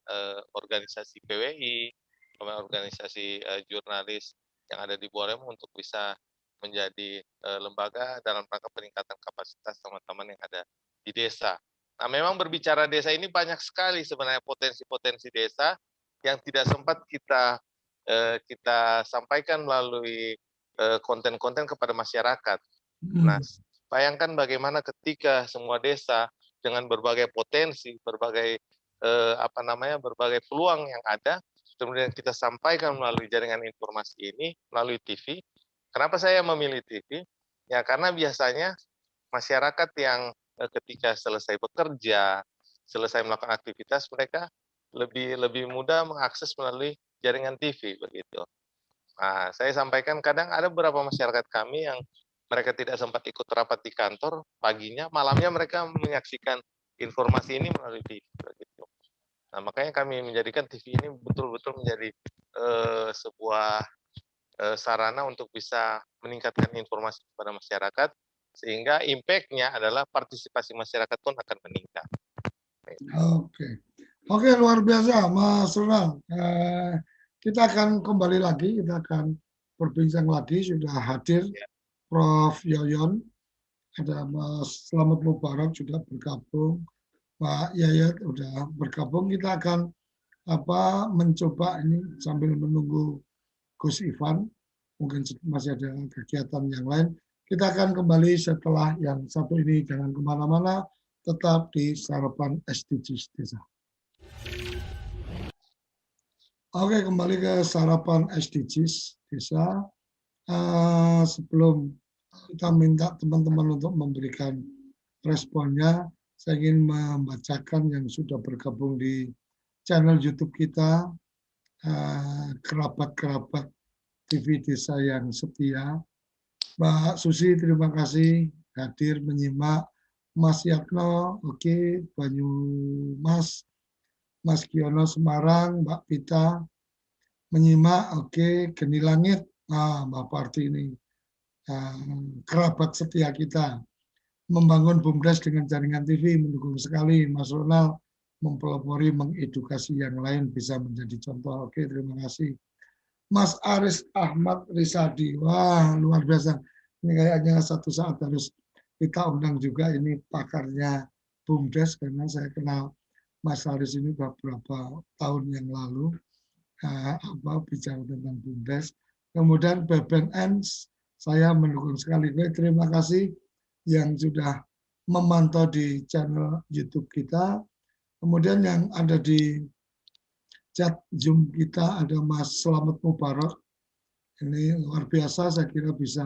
organisasi PWI, organisasi jurnalis yang ada di Bualemo untuk bisa menjadi lembaga dalam rangka peningkatan kapasitas teman-teman yang ada di desa. Nah, memang berbicara desa ini banyak sekali sebenarnya potensi-potensi desa yang tidak sempat kita sampaikan melalui konten-konten kepada masyarakat. Nah, bayangkan bagaimana ketika semua desa dengan berbagai potensi, berbagai berbagai peluang yang ada, kemudian kita sampaikan melalui jaringan informasi ini, melalui TV. Kenapa saya memilih TV? Ya karena biasanya masyarakat yang ketika selesai bekerja, selesai melakukan aktivitas, mereka lebih mudah mengakses melalui jaringan TV begitu. Nah, saya sampaikan kadang ada beberapa masyarakat kami yang mereka tidak sempat ikut rapat di kantor paginya, malamnya mereka menyaksikan informasi ini melalui TV begitu. Nah, makanya kami menjadikan TV ini betul-betul menjadi sebuah sarana untuk bisa meningkatkan informasi kepada masyarakat, sehingga impact-nya adalah partisipasi masyarakat pun akan meningkat. Oke, luar biasa Mas Ronald. Kita akan kembali lagi, kita akan berbincang lagi, sudah hadir Prof. Yoyon, ada Mas Selamat Mubarak sudah bergabung, Pak Yayat sudah bergabung. Kita akan mencoba ini sambil menunggu Gus Ivan, mungkin masih ada kegiatan yang lain. Kita akan kembali setelah yang satu ini, jangan kemana-mana, tetap di Sarapan SDGs Desa. Oke, kembali ke Sarapan SDGs Desa. Sebelum kita minta teman-teman untuk memberikan responnya, saya ingin membacakan yang sudah bergabung di channel YouTube kita, kerabat-kerabat TV Desa yang setia. Mbak Susi, terima kasih hadir menyimak. Mas Yatno, oke, Banyumas, Mas Giono Semarang, Mbak Pita menyimak, oke, Geni Langit, Mbak Parti ini kerabat setia kita. Membangun BUMDes dengan jaringan TV, mendukung sekali. Mas Ronald mempelopori, mengedukasi yang lain bisa menjadi contoh. Oke, terima kasih. Mas Aris Ahmad Risadi, wah luar biasa. Ini kayaknya satu saat harus kita undang juga, ini pakarnya BUMDes, karena saya kenal Mas Aris ini beberapa tahun yang lalu bicara tentang BUMDes. Kemudian BBN, saya mendukung sekali. Terima kasih yang sudah memantau di channel YouTube kita. Kemudian yang ada di chat Zoom kita ada Mas Selamat Mubarak. Ini luar biasa, saya kira bisa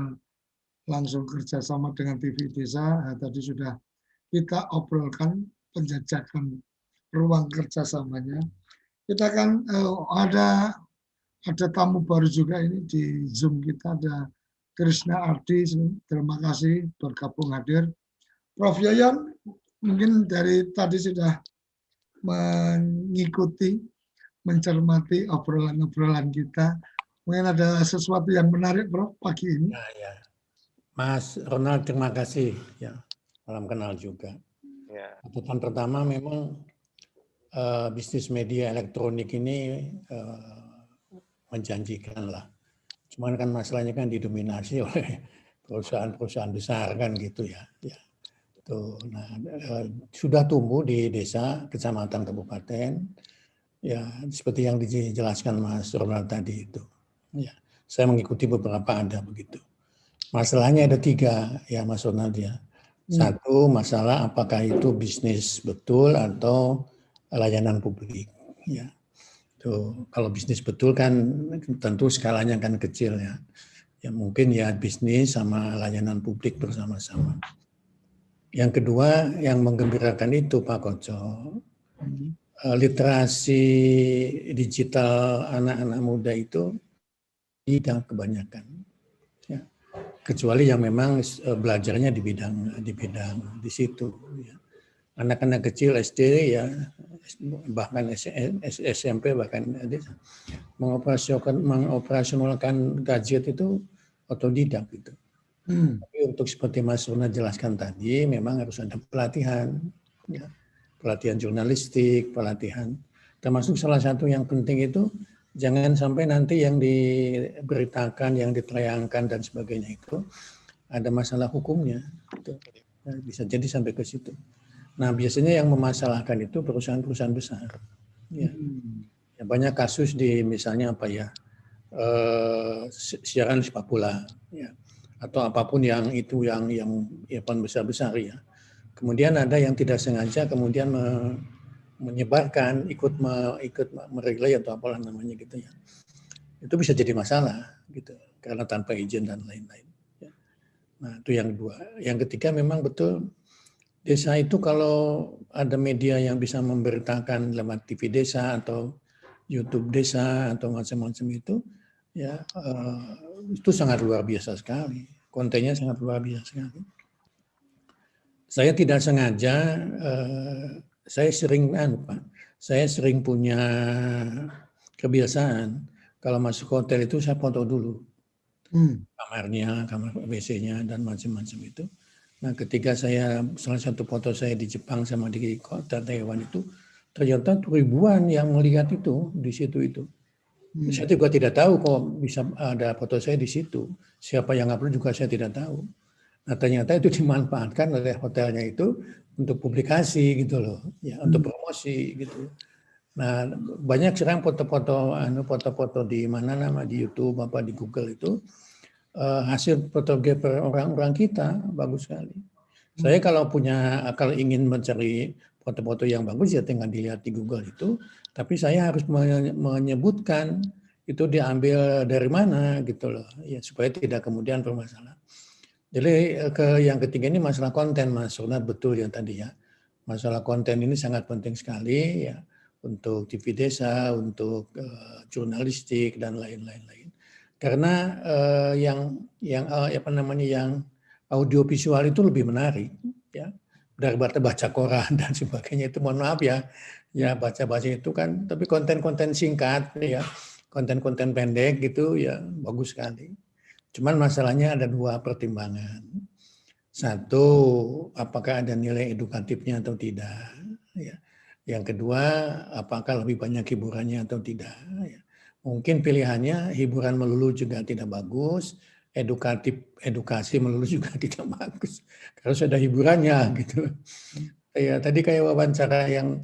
langsung kerjasama dengan TV Desa. Tadi sudah kita obrolkan penjajakan ruang kerjasamanya. Kita kan ada tamu baru juga ini di Zoom kita, ada Krishna Ardi. Terima kasih bergabung hadir. Prof. Yoyon, mungkin dari tadi sudah mengikuti, mencermati obrolan-obrolan kita. Mungkin ada sesuatu yang menarik, Prof, pagi ini. Ya. Mas Ronald, terima kasih. Ya, salam kenal juga. Ya. Catatan pertama memang bisnis media elektronik ini menjanjikan lah. Cuman kan masalahnya kan didominasi oleh perusahaan-perusahaan besar kan gitu ya. Tuh, nah, sudah tumbuh di desa, kecamatan, kabupaten, ya seperti yang dijelaskan Mas Ronald tadi itu. Ya, saya mengikuti beberapa ada begitu. Masalahnya ada 3 ya Mas Ronald ya. Satu, masalah apakah itu bisnis betul atau layanan publik. Ya, tuh kalau bisnis betul kan tentu skalanya kan kecil ya. Ya mungkin ya bisnis sama layanan publik bersama-sama. Yang kedua yang menggembirakan itu Pak Koco, literasi digital anak-anak muda itu tidak kebanyakan, ya. Kecuali yang memang belajarnya di bidang di situ. Ya. Anak-anak kecil SD ya, bahkan SMP bahkan mengoperasionalkan gadget itu otodidak gitu. Tapi untuk seperti Mas Runa jelaskan tadi, memang harus ada pelatihan, ya. Pelatihan jurnalistik, pelatihan. Termasuk salah satu yang penting itu jangan sampai nanti yang diberitakan, yang ditayangkan dan sebagainya itu ada masalah hukumnya. Gitu. Nah, bisa jadi sampai ke situ. Nah, biasanya yang memasalahkan itu perusahaan-perusahaan besar. Ya. Ya, banyak kasus di misalnya apa ya, siaran sepak bola, ya. Atau apapun yang itu yang besar-besar ya. Kemudian ada yang tidak sengaja kemudian menyebarkan, ikut merelay atau apalah namanya gitu ya. Itu bisa jadi masalah gitu karena tanpa izin dan lain-lain. Ya. Nah, itu yang kedua. Yang ketiga memang betul desa itu kalau ada media yang bisa memberitakan lewat TV desa atau YouTube desa atau macam-macam itu ya itu sangat luar biasa sekali. Kontennya sangat luar biasa sekali. Saya tidak sengaja, saya sering punya kebiasaan kalau masuk hotel itu saya foto dulu kamarnya, kamar WC-nya dan macam-macam itu. Nah, ketika salah satu foto saya di Jepang sama di kota Taiwan itu ternyata ribuan yang melihat itu di situ itu. Saya juga tidak tahu kok bisa ada foto saya di situ. Siapa yang upload juga saya tidak tahu. Nah, ternyata itu dimanfaatkan oleh hotelnya itu untuk publikasi gitu loh, ya, untuk promosi gitu. Nah, banyak sekarang foto-foto di mana di YouTube apa di Google itu hasil fotografer orang-orang kita bagus sekali. Saya kalau ingin mencari foto-foto yang bagus ya tinggal dilihat di Google itu, tapi saya harus menyebutkan itu diambil dari mana gitu loh, ya supaya tidak kemudian bermasalah. Jadi yang ketiga ini masalah konten, Mas Ronald, betul yang tadi ya. Masalah konten ini sangat penting sekali ya untuk TV desa, untuk jurnalistik dan lain-lain. Karena yang audiovisual itu lebih menarik ya daripada baca koran dan sebagainya itu. Mohon maaf ya baca itu kan, tapi konten-konten singkat ya, konten-konten pendek gitu ya bagus sekali. Cuman masalahnya ada 2 pertimbangan. Satu, apakah ada nilai edukatifnya atau tidak. Ya. Yang kedua, apakah lebih banyak hiburannya atau tidak. Ya. Mungkin pilihannya hiburan melulu juga tidak bagus, edukasi melulu juga tidak bagus. Karena sudah hiburannya gitu. Ya, tadi kayak wawancara yang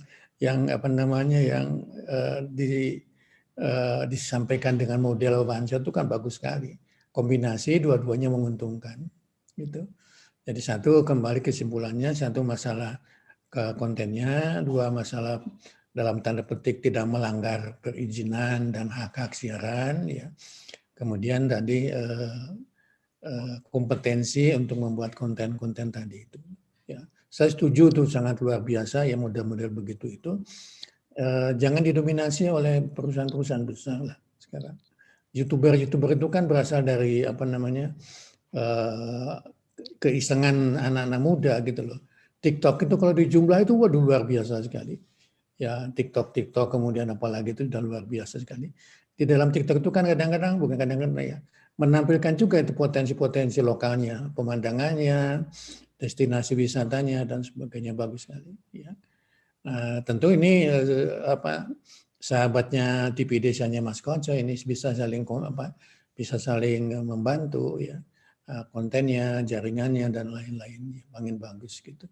disampaikan dengan model wawancara itu kan bagus sekali. Kombinasi dua-duanya menguntungkan gitu. Jadi satu kembali kesimpulannya, satu masalah ke kontennya, 2 masalah dalam tanda petik tidak melanggar perizinan dan hak-hak siaran ya. Kemudian tadi kompetensi untuk membuat konten-konten tadi itu ya. Saya setuju tuh sangat luar biasa ya model-model begitu itu. Jangan didominasi oleh perusahaan-perusahaan besar lah sekarang. YouTuber itu kan berasal dari keisengan anak-anak muda gitu loh. TikTok itu kalau dijumlah itu waduh luar biasa sekali. Ya TikTok kemudian apalagi itu sudah luar biasa sekali. Di dalam TikTok itu kan kadang-kadang bukan kadang-kadang ya menampilkan juga itu potensi-potensi lokalnya, pemandangannya, destinasi wisatanya dan sebagainya bagus sekali. Ya. Nah, tentu ini sahabatnya TV Desanya Mas Koco ini bisa saling membantu ya kontennya, jaringannya dan lain-lain makin bagus gitu.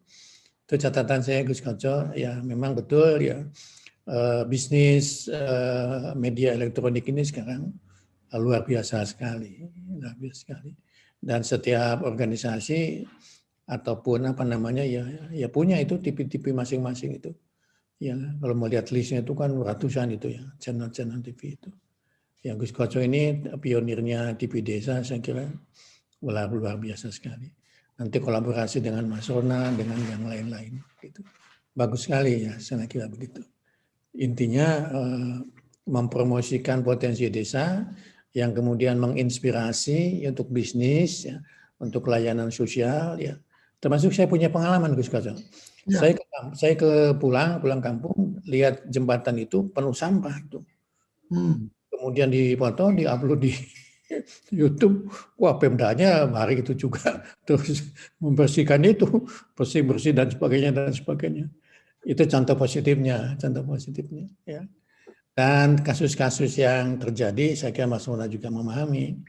Itu catatan saya Gus Koco ya memang betul ya bisnis media elektronik ini sekarang luar biasa sekali. Dan setiap organisasi ataupun ya punya itu TV-TV masing-masing itu. Ya kalau mau lihat listnya itu kan ratusan itu ya channel-channel TV itu. Ya Gus Koco ini pionirnya TV Desa saya kira luar biasa sekali. Nanti kolaborasi dengan Mas Rona, dengan yang lain-lain. Gitu. Bagus sekali ya, saya kira begitu. Intinya mempromosikan potensi desa yang kemudian menginspirasi untuk bisnis, ya, untuk layanan sosial. Ya. Termasuk saya punya pengalaman, Gus Koco. Ya. Saya pulang kampung, lihat jembatan itu penuh sampah. Itu. Kemudian dipoto, diupload di YouTube, wah Pemdanya mari itu juga terus membersihkan itu, bersih dan sebagainya. Itu contoh positifnya ya. Dan kasus-kasus yang terjadi saya kira Mas Rona juga memahami.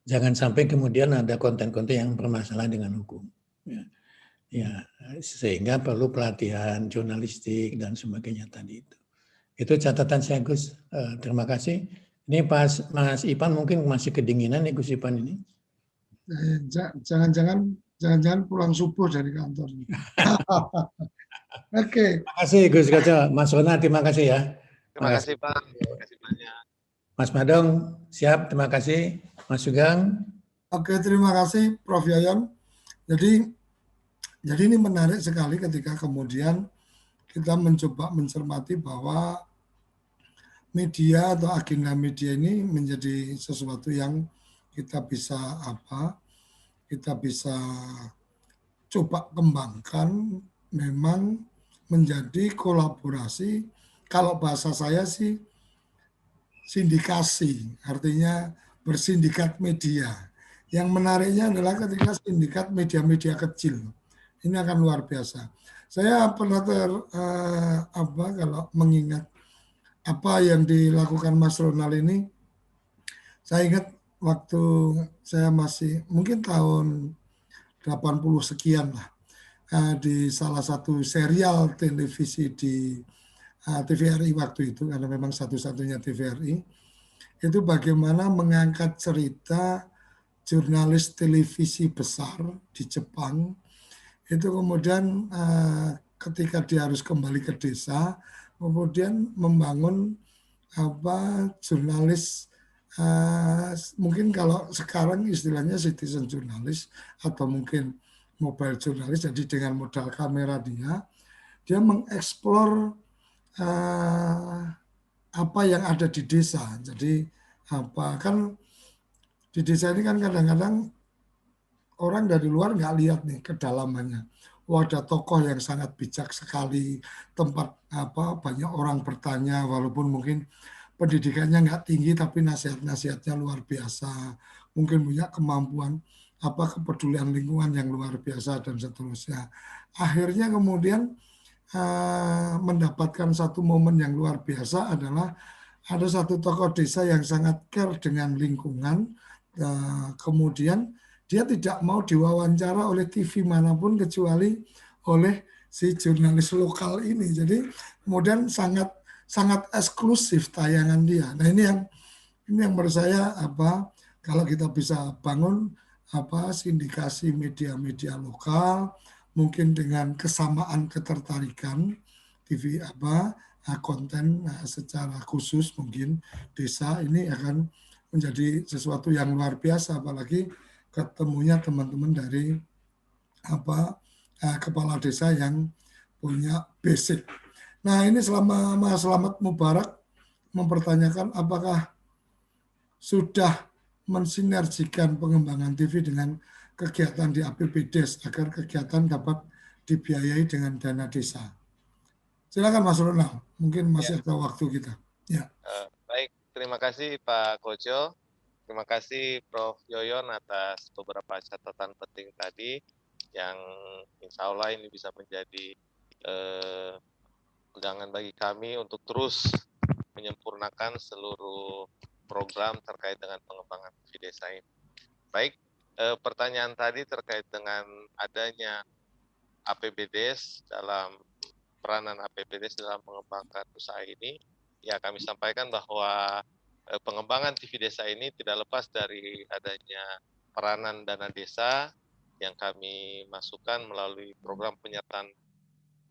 Jangan sampai kemudian ada konten-konten yang bermasalah dengan hukum. Ya, sehingga perlu pelatihan jurnalistik dan sebagainya tadi itu. Itu catatan saya Gus. Terima kasih. Ini Mas Ipan mungkin masih kedinginan nih Gus Ipan ini. Jangan-jangan pulang subuh dari kantor. Oke. Terima kasih Gus Koco. Mas Rona terima kasih ya. Terima kasih Pak. Terima kasih banyak. Mas Madong siap. Terima kasih. Mas Sugeng. Oke, terima kasih Prof. Yayan. Jadi ini menarik sekali ketika kemudian kita mencoba mencermati bahwa media atau agenda media ini menjadi sesuatu yang kita bisa coba kembangkan, memang menjadi kolaborasi, kalau bahasa saya sih sindikasi, artinya bersindikat media. Yang menariknya adalah ketika sindikat media-media kecil, ini akan luar biasa. Saya pernah kalau mengingat apa yang dilakukan Mas Ronald ini, saya ingat waktu saya masih mungkin tahun 80 sekian lah, di salah satu serial televisi di TVRI waktu itu, karena memang satu-satunya TVRI, itu bagaimana mengangkat cerita jurnalis televisi besar di Jepang, itu kemudian ketika dia harus kembali ke desa, kemudian membangun jurnalis, mungkin kalau sekarang istilahnya citizen jurnalis atau mungkin mobile jurnalis, jadi dengan modal kamera dia mengeksplor apa yang ada di desa. Jadi kan di desa ini kan kadang-kadang orang dari luar nggak lihat nih kedalamannya. Ada tokoh yang sangat bijak sekali, tempat banyak orang bertanya, walaupun mungkin pendidikannya nggak tinggi, tapi nasihat-nasihatnya luar biasa, mungkin punya kemampuan kepedulian lingkungan yang luar biasa dan seterusnya. Akhirnya kemudian mendapatkan satu momen yang luar biasa adalah ada satu tokoh desa yang sangat care dengan lingkungan, kemudian dia tidak mau diwawancara oleh TV manapun kecuali oleh si jurnalis lokal ini. Jadi kemudian sangat eksklusif tayangan dia. Nah ini yang menurut saya kalau kita bisa bangun sindikasi media-media lokal, mungkin dengan kesamaan ketertarikan TV konten secara khusus mungkin desa ini akan menjadi sesuatu yang luar biasa, apalagi ketemunya teman-teman dari kepala desa yang punya basic. Nah ini selama Mas Slamet Mubarak mempertanyakan apakah sudah mensinergikan pengembangan TV dengan kegiatan di APBDes agar kegiatan dapat dibiayai dengan dana desa. Silakan Mas Ronald, mungkin masih ada waktu kita. Ya. Baik, terima kasih Pak Koco. Terima kasih Prof. Yoyon atas beberapa catatan penting tadi yang insya Allah ini bisa menjadi pegangan bagi kami untuk terus menyempurnakan seluruh program terkait dengan pengembangan TV desa ini. Baik, pertanyaan tadi terkait dengan adanya APBDes dalam peranan APBDes dalam mengembangkan usaha ini, ya kami sampaikan bahwa pengembangan TV desa ini tidak lepas dari adanya peranan dana desa yang kami masukkan melalui program penyertaan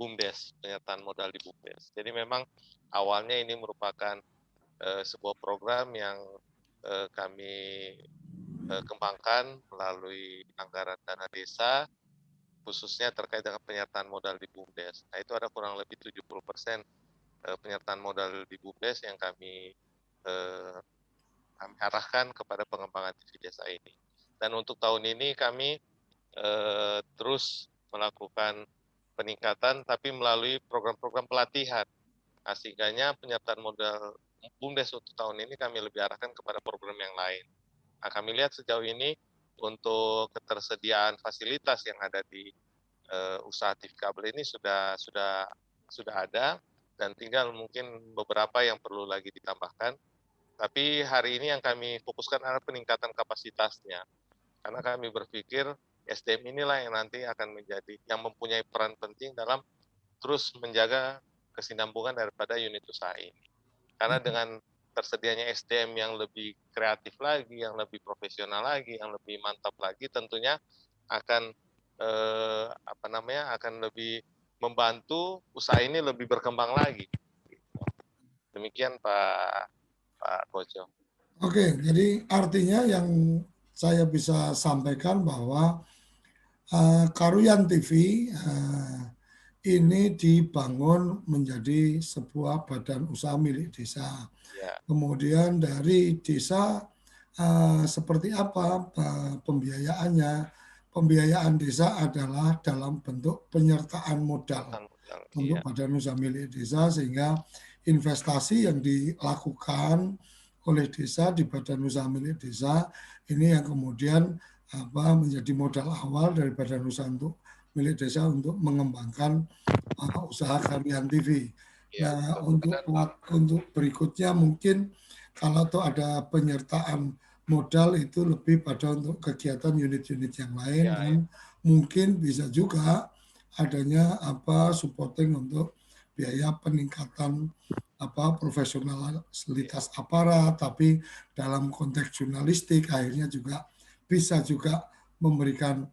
BUMDes, penyertaan modal di BUMDes. Jadi memang awalnya ini merupakan sebuah program yang kami kembangkan melalui anggaran dana desa, khususnya terkait dengan penyertaan modal di BUMDes. Nah, itu ada kurang lebih 70% penyertaan modal di BUMDes yang kami arahkan kepada pengembangan TV desa ini. Dan untuk tahun ini kami terus melakukan peningkatan, tapi melalui program-program pelatihan. Nah, sehingganya penyertaan modal BUMDes untuk tahun ini kami lebih arahkan kepada program yang lain. Nah, kami lihat sejauh ini untuk ketersediaan fasilitas yang ada di usaha TV kabel ini sudah ada, dan tinggal mungkin beberapa yang perlu lagi ditambahkan. Tapi hari ini yang kami fokuskan adalah peningkatan kapasitasnya, karena kami berpikir SDM inilah yang nanti akan menjadi yang mempunyai peran penting dalam terus menjaga kesinambungan daripada unit usaha ini. Karena dengan tersedianya SDM yang lebih kreatif lagi, yang lebih profesional lagi, yang lebih mantap lagi, tentunya akan akan lebih membantu usaha ini lebih berkembang lagi. Demikian Pak Koco. Oke, jadi artinya yang saya bisa sampaikan bahwa Karuyan TV ini dibangun menjadi sebuah badan usaha milik desa. Ya. Kemudian dari desa seperti apa pembiayaannya? Pembiayaan desa adalah dalam bentuk penyertaan modal untuk badan usaha milik desa, sehingga investasi yang dilakukan oleh desa di badan usaha milik desa ini yang kemudian menjadi modal awal dari badan usaha milik desa untuk mengembangkan usaha Karuyan TV. Nah, untuk berikutnya mungkin kalau tuh ada penyertaan modal itu lebih pada untuk kegiatan unit-unit yang lain, dan mungkin bisa juga adanya supporting untuk biaya peningkatan profesionalitas aparat, tapi dalam konteks jurnalistik akhirnya juga bisa juga memberikan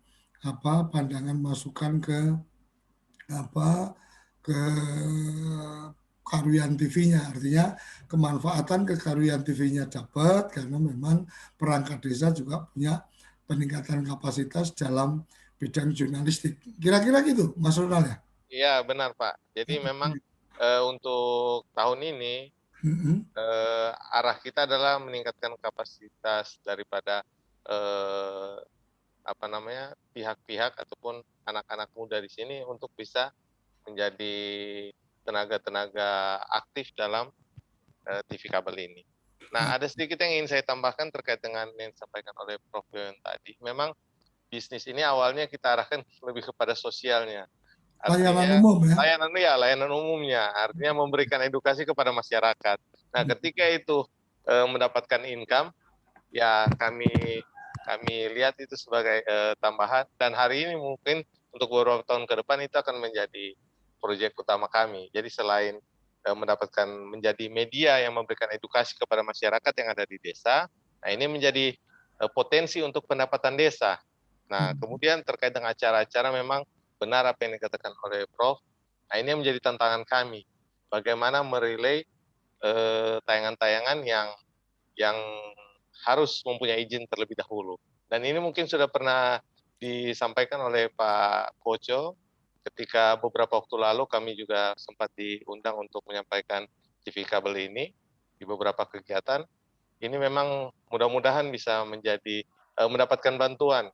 pandangan masukan ke Karuyan TV-nya. Artinya kemanfaatan ke Karuyan TV-nya dapat karena memang perangkat desa juga punya peningkatan kapasitas dalam bidang jurnalistik. Kira-kira gitu, Mas Ronald ya? Iya, benar Pak. Jadi memang untuk tahun ini arah kita adalah meningkatkan kapasitas daripada pihak-pihak ataupun anak-anak muda di sini untuk bisa menjadi tenaga-tenaga aktif dalam TV kabel ini. Nah, ada sedikit yang ingin saya tambahkan terkait dengan yang disampaikan oleh Prof. Yoyon tadi. Memang bisnis ini awalnya kita arahkan lebih kepada sosialnya. Artinya, layanan umum ya? Layanan umumnya. Artinya memberikan edukasi kepada masyarakat. Nah, ketika itu mendapatkan income, ya kami lihat itu sebagai tambahan. Dan hari ini mungkin untuk beberapa tahun ke depan itu akan menjadi proyek utama kami. Jadi selain mendapatkan menjadi media yang memberikan edukasi kepada masyarakat yang ada di desa, nah ini menjadi potensi untuk pendapatan desa. Nah, kemudian terkait dengan acara-acara memang benar apa yang dikatakan oleh Prof. Nah, ini yang menjadi tantangan kami. Bagaimana merelay tayangan-tayangan yang harus mempunyai izin terlebih dahulu. Dan ini mungkin sudah pernah disampaikan oleh Pak Koco ketika beberapa waktu lalu kami juga sempat diundang untuk menyampaikan TV kabel ini di beberapa kegiatan. Ini memang mudah-mudahan bisa menjadi mendapatkan bantuan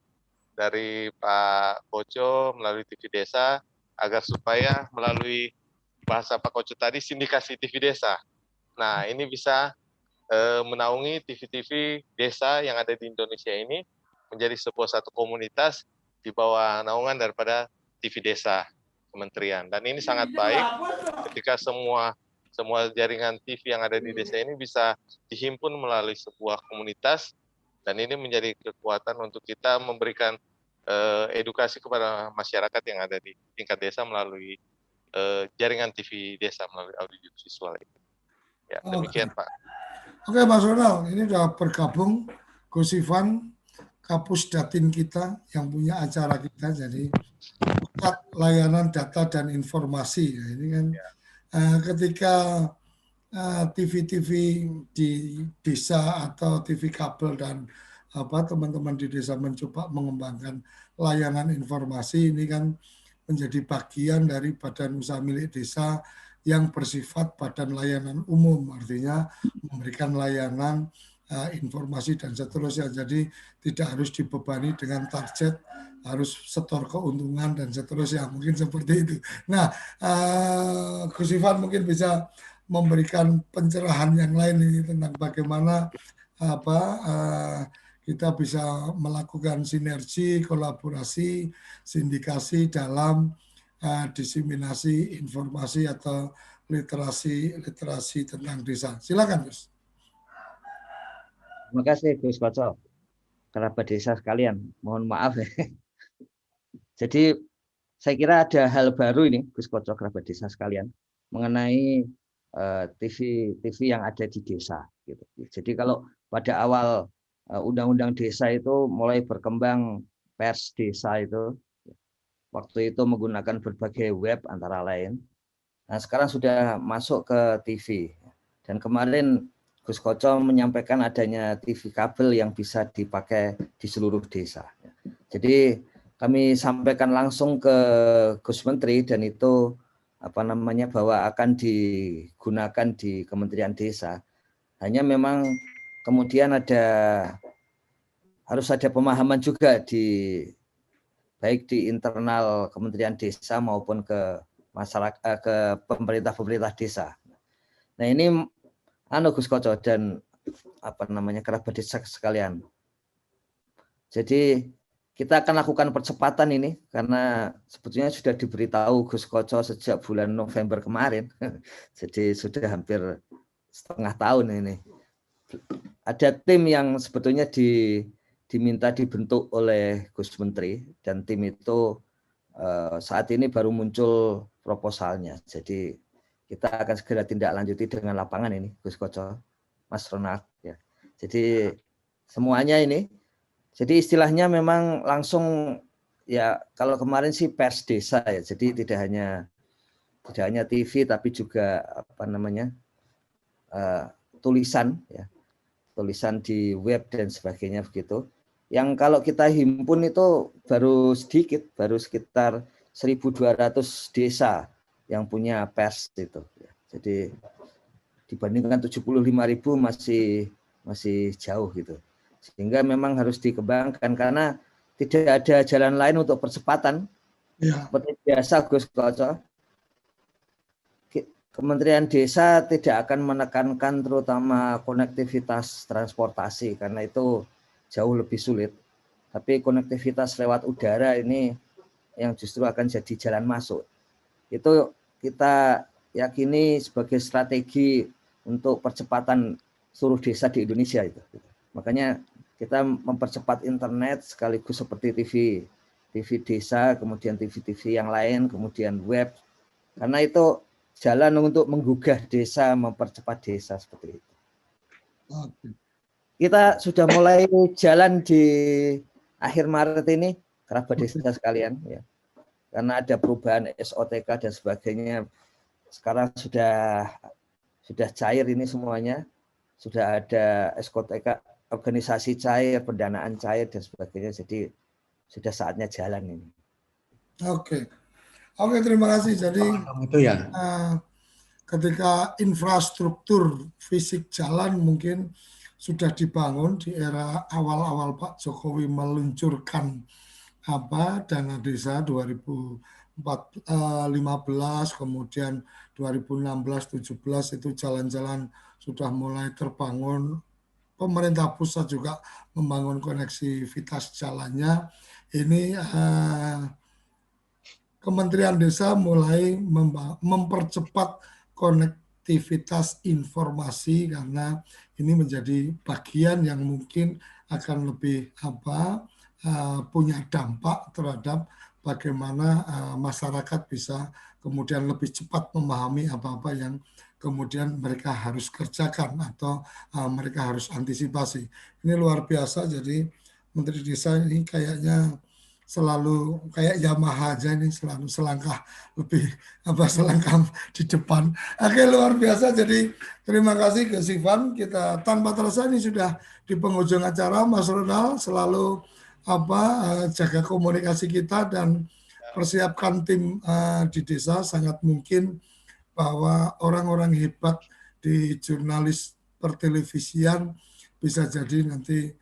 dari Pak Koco melalui TV Desa agar supaya melalui bahasa Pak Koco tadi sindikasi TV desa. Nah, ini bisa menaungi TV-TV desa yang ada di Indonesia ini menjadi satu komunitas di bawah naungan daripada TV desa kementerian. Dan ini sangat baik ketika semua jaringan TV yang ada di desa ini bisa dihimpun melalui sebuah komunitas, dan ini menjadi kekuatan untuk kita memberikan edukasi kepada masyarakat yang ada di tingkat desa melalui jaringan TV desa, melalui audiovisual itu. Ya, demikian Pak. Oke, Mas Ronald, ini sudah bergabung Gus Ivan, Kapus Datin kita yang punya acara kita, jadi pusat layanan data dan informasi. Ya, ini kan ketika TV-TV di desa atau TV kabel dan teman-teman di desa mencoba mengembangkan layanan informasi, ini kan menjadi bagian dari badan usaha milik desa yang bersifat badan layanan umum, artinya memberikan layanan informasi dan seterusnya. Jadi tidak harus dibebani dengan target, harus setor keuntungan dan seterusnya, mungkin seperti itu. Nah, Gus Ivan mungkin bisa memberikan pencerahan yang lain ini tentang bagaimana kita bisa melakukan sinergi, kolaborasi, sindikasi dalam diseminasi informasi atau literasi tentang desa. Silakan, Gus. Terima kasih, Gus Koco. Kerabat desa sekalian, mohon maaf ya. Jadi saya kira ada hal baru ini, Gus Koco, kerabat desa sekalian, mengenai TV yang ada di desa. Gitu. Jadi kalau pada awal undang-undang desa itu mulai berkembang pers desa itu, waktu itu menggunakan berbagai web antara lain. Nah, sekarang sudah masuk ke TV. Dan kemarin Gus Koco menyampaikan adanya TV kabel yang bisa dipakai di seluruh desa. Jadi kami sampaikan langsung ke Gus Menteri, dan itu bahwa akan digunakan di Kementerian Desa. Hanya memang kemudian harus ada pemahaman juga baik di internal Kementerian Desa maupun ke masyarakat, ke pemerintah desa. Nah, ini Gus Koco dan kerabat desa sekalian. Jadi kita akan lakukan percepatan ini karena sebetulnya sudah diberitahu Gus Koco sejak bulan November kemarin. Jadi sudah hampir setengah tahun ini. Ada tim yang sebetulnya diminta dibentuk oleh Gus Menteri, dan tim itu saat ini baru muncul proposalnya. Jadi kita akan segera tindak lanjuti dengan lapangan ini, Gus Koco, Mas Ronald. Ya. Jadi semuanya ini, jadi istilahnya memang langsung ya, kalau kemarin sih pers desa ya. Jadi tidak hanya TV tapi juga tulisan ya, tulisan di web dan sebagainya begitu. Yang kalau kita himpun itu baru sedikit, baru sekitar 1.200 desa yang punya pers itu. Jadi dibandingkan 75.000 masih jauh gitu. Sehingga memang harus dikembangkan karena tidak ada jalan lain untuk percepatan. Ya. Seperti biasa Gus Koco, Kementerian Desa tidak akan menekankan terutama konektivitas transportasi karena itu jauh lebih sulit. Tapi konektivitas lewat udara ini yang justru akan jadi jalan masuk. Itu kita yakini sebagai strategi untuk percepatan seluruh desa di Indonesia itu. Makanya kita mempercepat internet sekaligus seperti TV desa, kemudian TV yang lain, kemudian web. Karena itu jalan untuk menggugah desa, mempercepat desa seperti itu. Kita sudah mulai jalan di akhir Maret ini, kerabat desa sekalian, ya. Karena ada perubahan SOTK dan sebagainya. Sekarang sudah cair ini semuanya, sudah ada SOTK, organisasi cair, pendanaan cair dan sebagainya. Jadi sudah saatnya jalan ini. Oke, terima kasih. Jadi itu ya. Ketika infrastruktur fisik jalan mungkin sudah dibangun di era awal-awal Pak Jokowi meluncurkan dana desa 2014 2015, kemudian 2016-17 itu jalan-jalan sudah mulai terbangun. Pemerintah pusat juga membangun koneksivitas jalannya. Ini Kementerian Desa mulai mempercepat konektivitas informasi karena ini menjadi bagian yang mungkin akan lebih punya dampak terhadap bagaimana masyarakat bisa kemudian lebih cepat memahami apa-apa yang kemudian mereka harus kerjakan atau mereka harus antisipasi. Ini luar biasa, jadi Menteri Desa ini kayaknya selalu kayak Yamaha aja ini, selalu selangkah di depan. Oke, luar biasa. Jadi terima kasih ke Sivan. Kita tanpa terasa ini sudah di penghujung acara. Mas Ronald selalu jaga komunikasi kita dan persiapkan tim di desa. Sangat mungkin bahwa orang-orang hebat di jurnalis pertelevisian bisa jadi nanti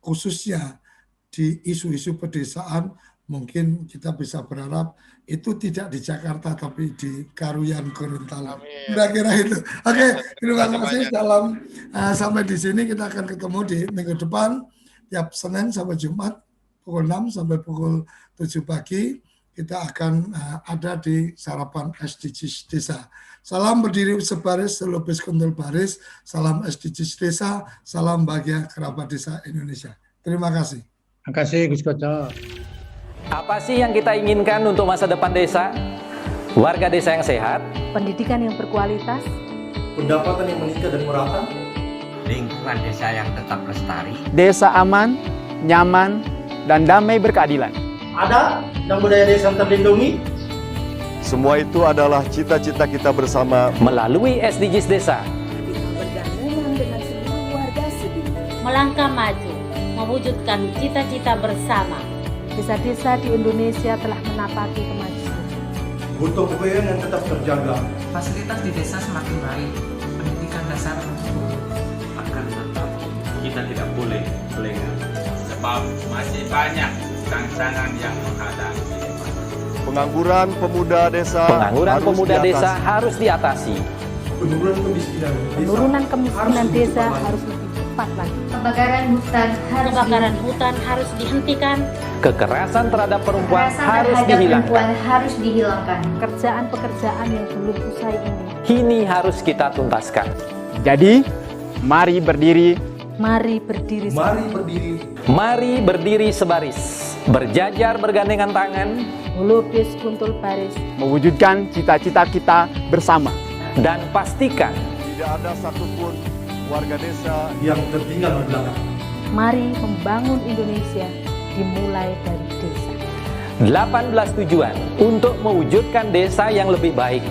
khususnya di isu-isu pedesaan, mungkin kita bisa berharap itu tidak di Jakarta tapi di Karuyan Gorontalo. Kira-kira itu. Oke, terima kasih. Salam. Sampai di sini kita akan ketemu di minggu depan tiap Senin sampai Jumat pukul 6 sampai pukul 7 pagi. Kita akan ada di sarapan SDGs Desa. Salam berdiri sebaris, selupis kuntul baris. Salam SDGs Desa. Salam bahagia kerabat desa Indonesia. Terima kasih. Terima kasih Gus Koco. Apa sih yang kita inginkan untuk masa depan desa? Warga desa yang sehat, pendidikan yang berkualitas, pendapatan yang meningkat dan merata, lingkungan desa yang tetap lestari, desa aman, nyaman, dan damai berkeadilan. Adat dan budaya desa terlindungi. Semua itu adalah cita-cita kita bersama melalui SDGs Desa. Melangkah maju, mewujudkan cita-cita bersama. Desa-desa di Indonesia telah menapaki kemajuan. Gotong royong yang tetap terjaga. Fasilitas di desa semakin baik, pendidikan dasar akan tetap kita tidak boleh lengah, sebab masih banyak tantangan yang menghadapi. Pengangguran pemuda desa harus diatasi. Penurunan kemiskinan desa harus lebih cepat lagi. Kebakaran hutan harus dihentikan. Kekerasan terhadap perempuan harus dihilangkan. Pekerjaan-pekerjaan yang belum usai ini harus kita tuntaskan. Jadi, mari berdiri. Mari berdiri. Mari berdiri sebaris. Berjajar bergandengan tangan, melukis kuntul baris, mewujudkan cita-cita kita bersama. Dan pastikan tidak ada satupun warga desa yang tertinggal di belakang. Mari membangun Indonesia dimulai dari desa. 18 tujuan untuk mewujudkan desa yang lebih baik.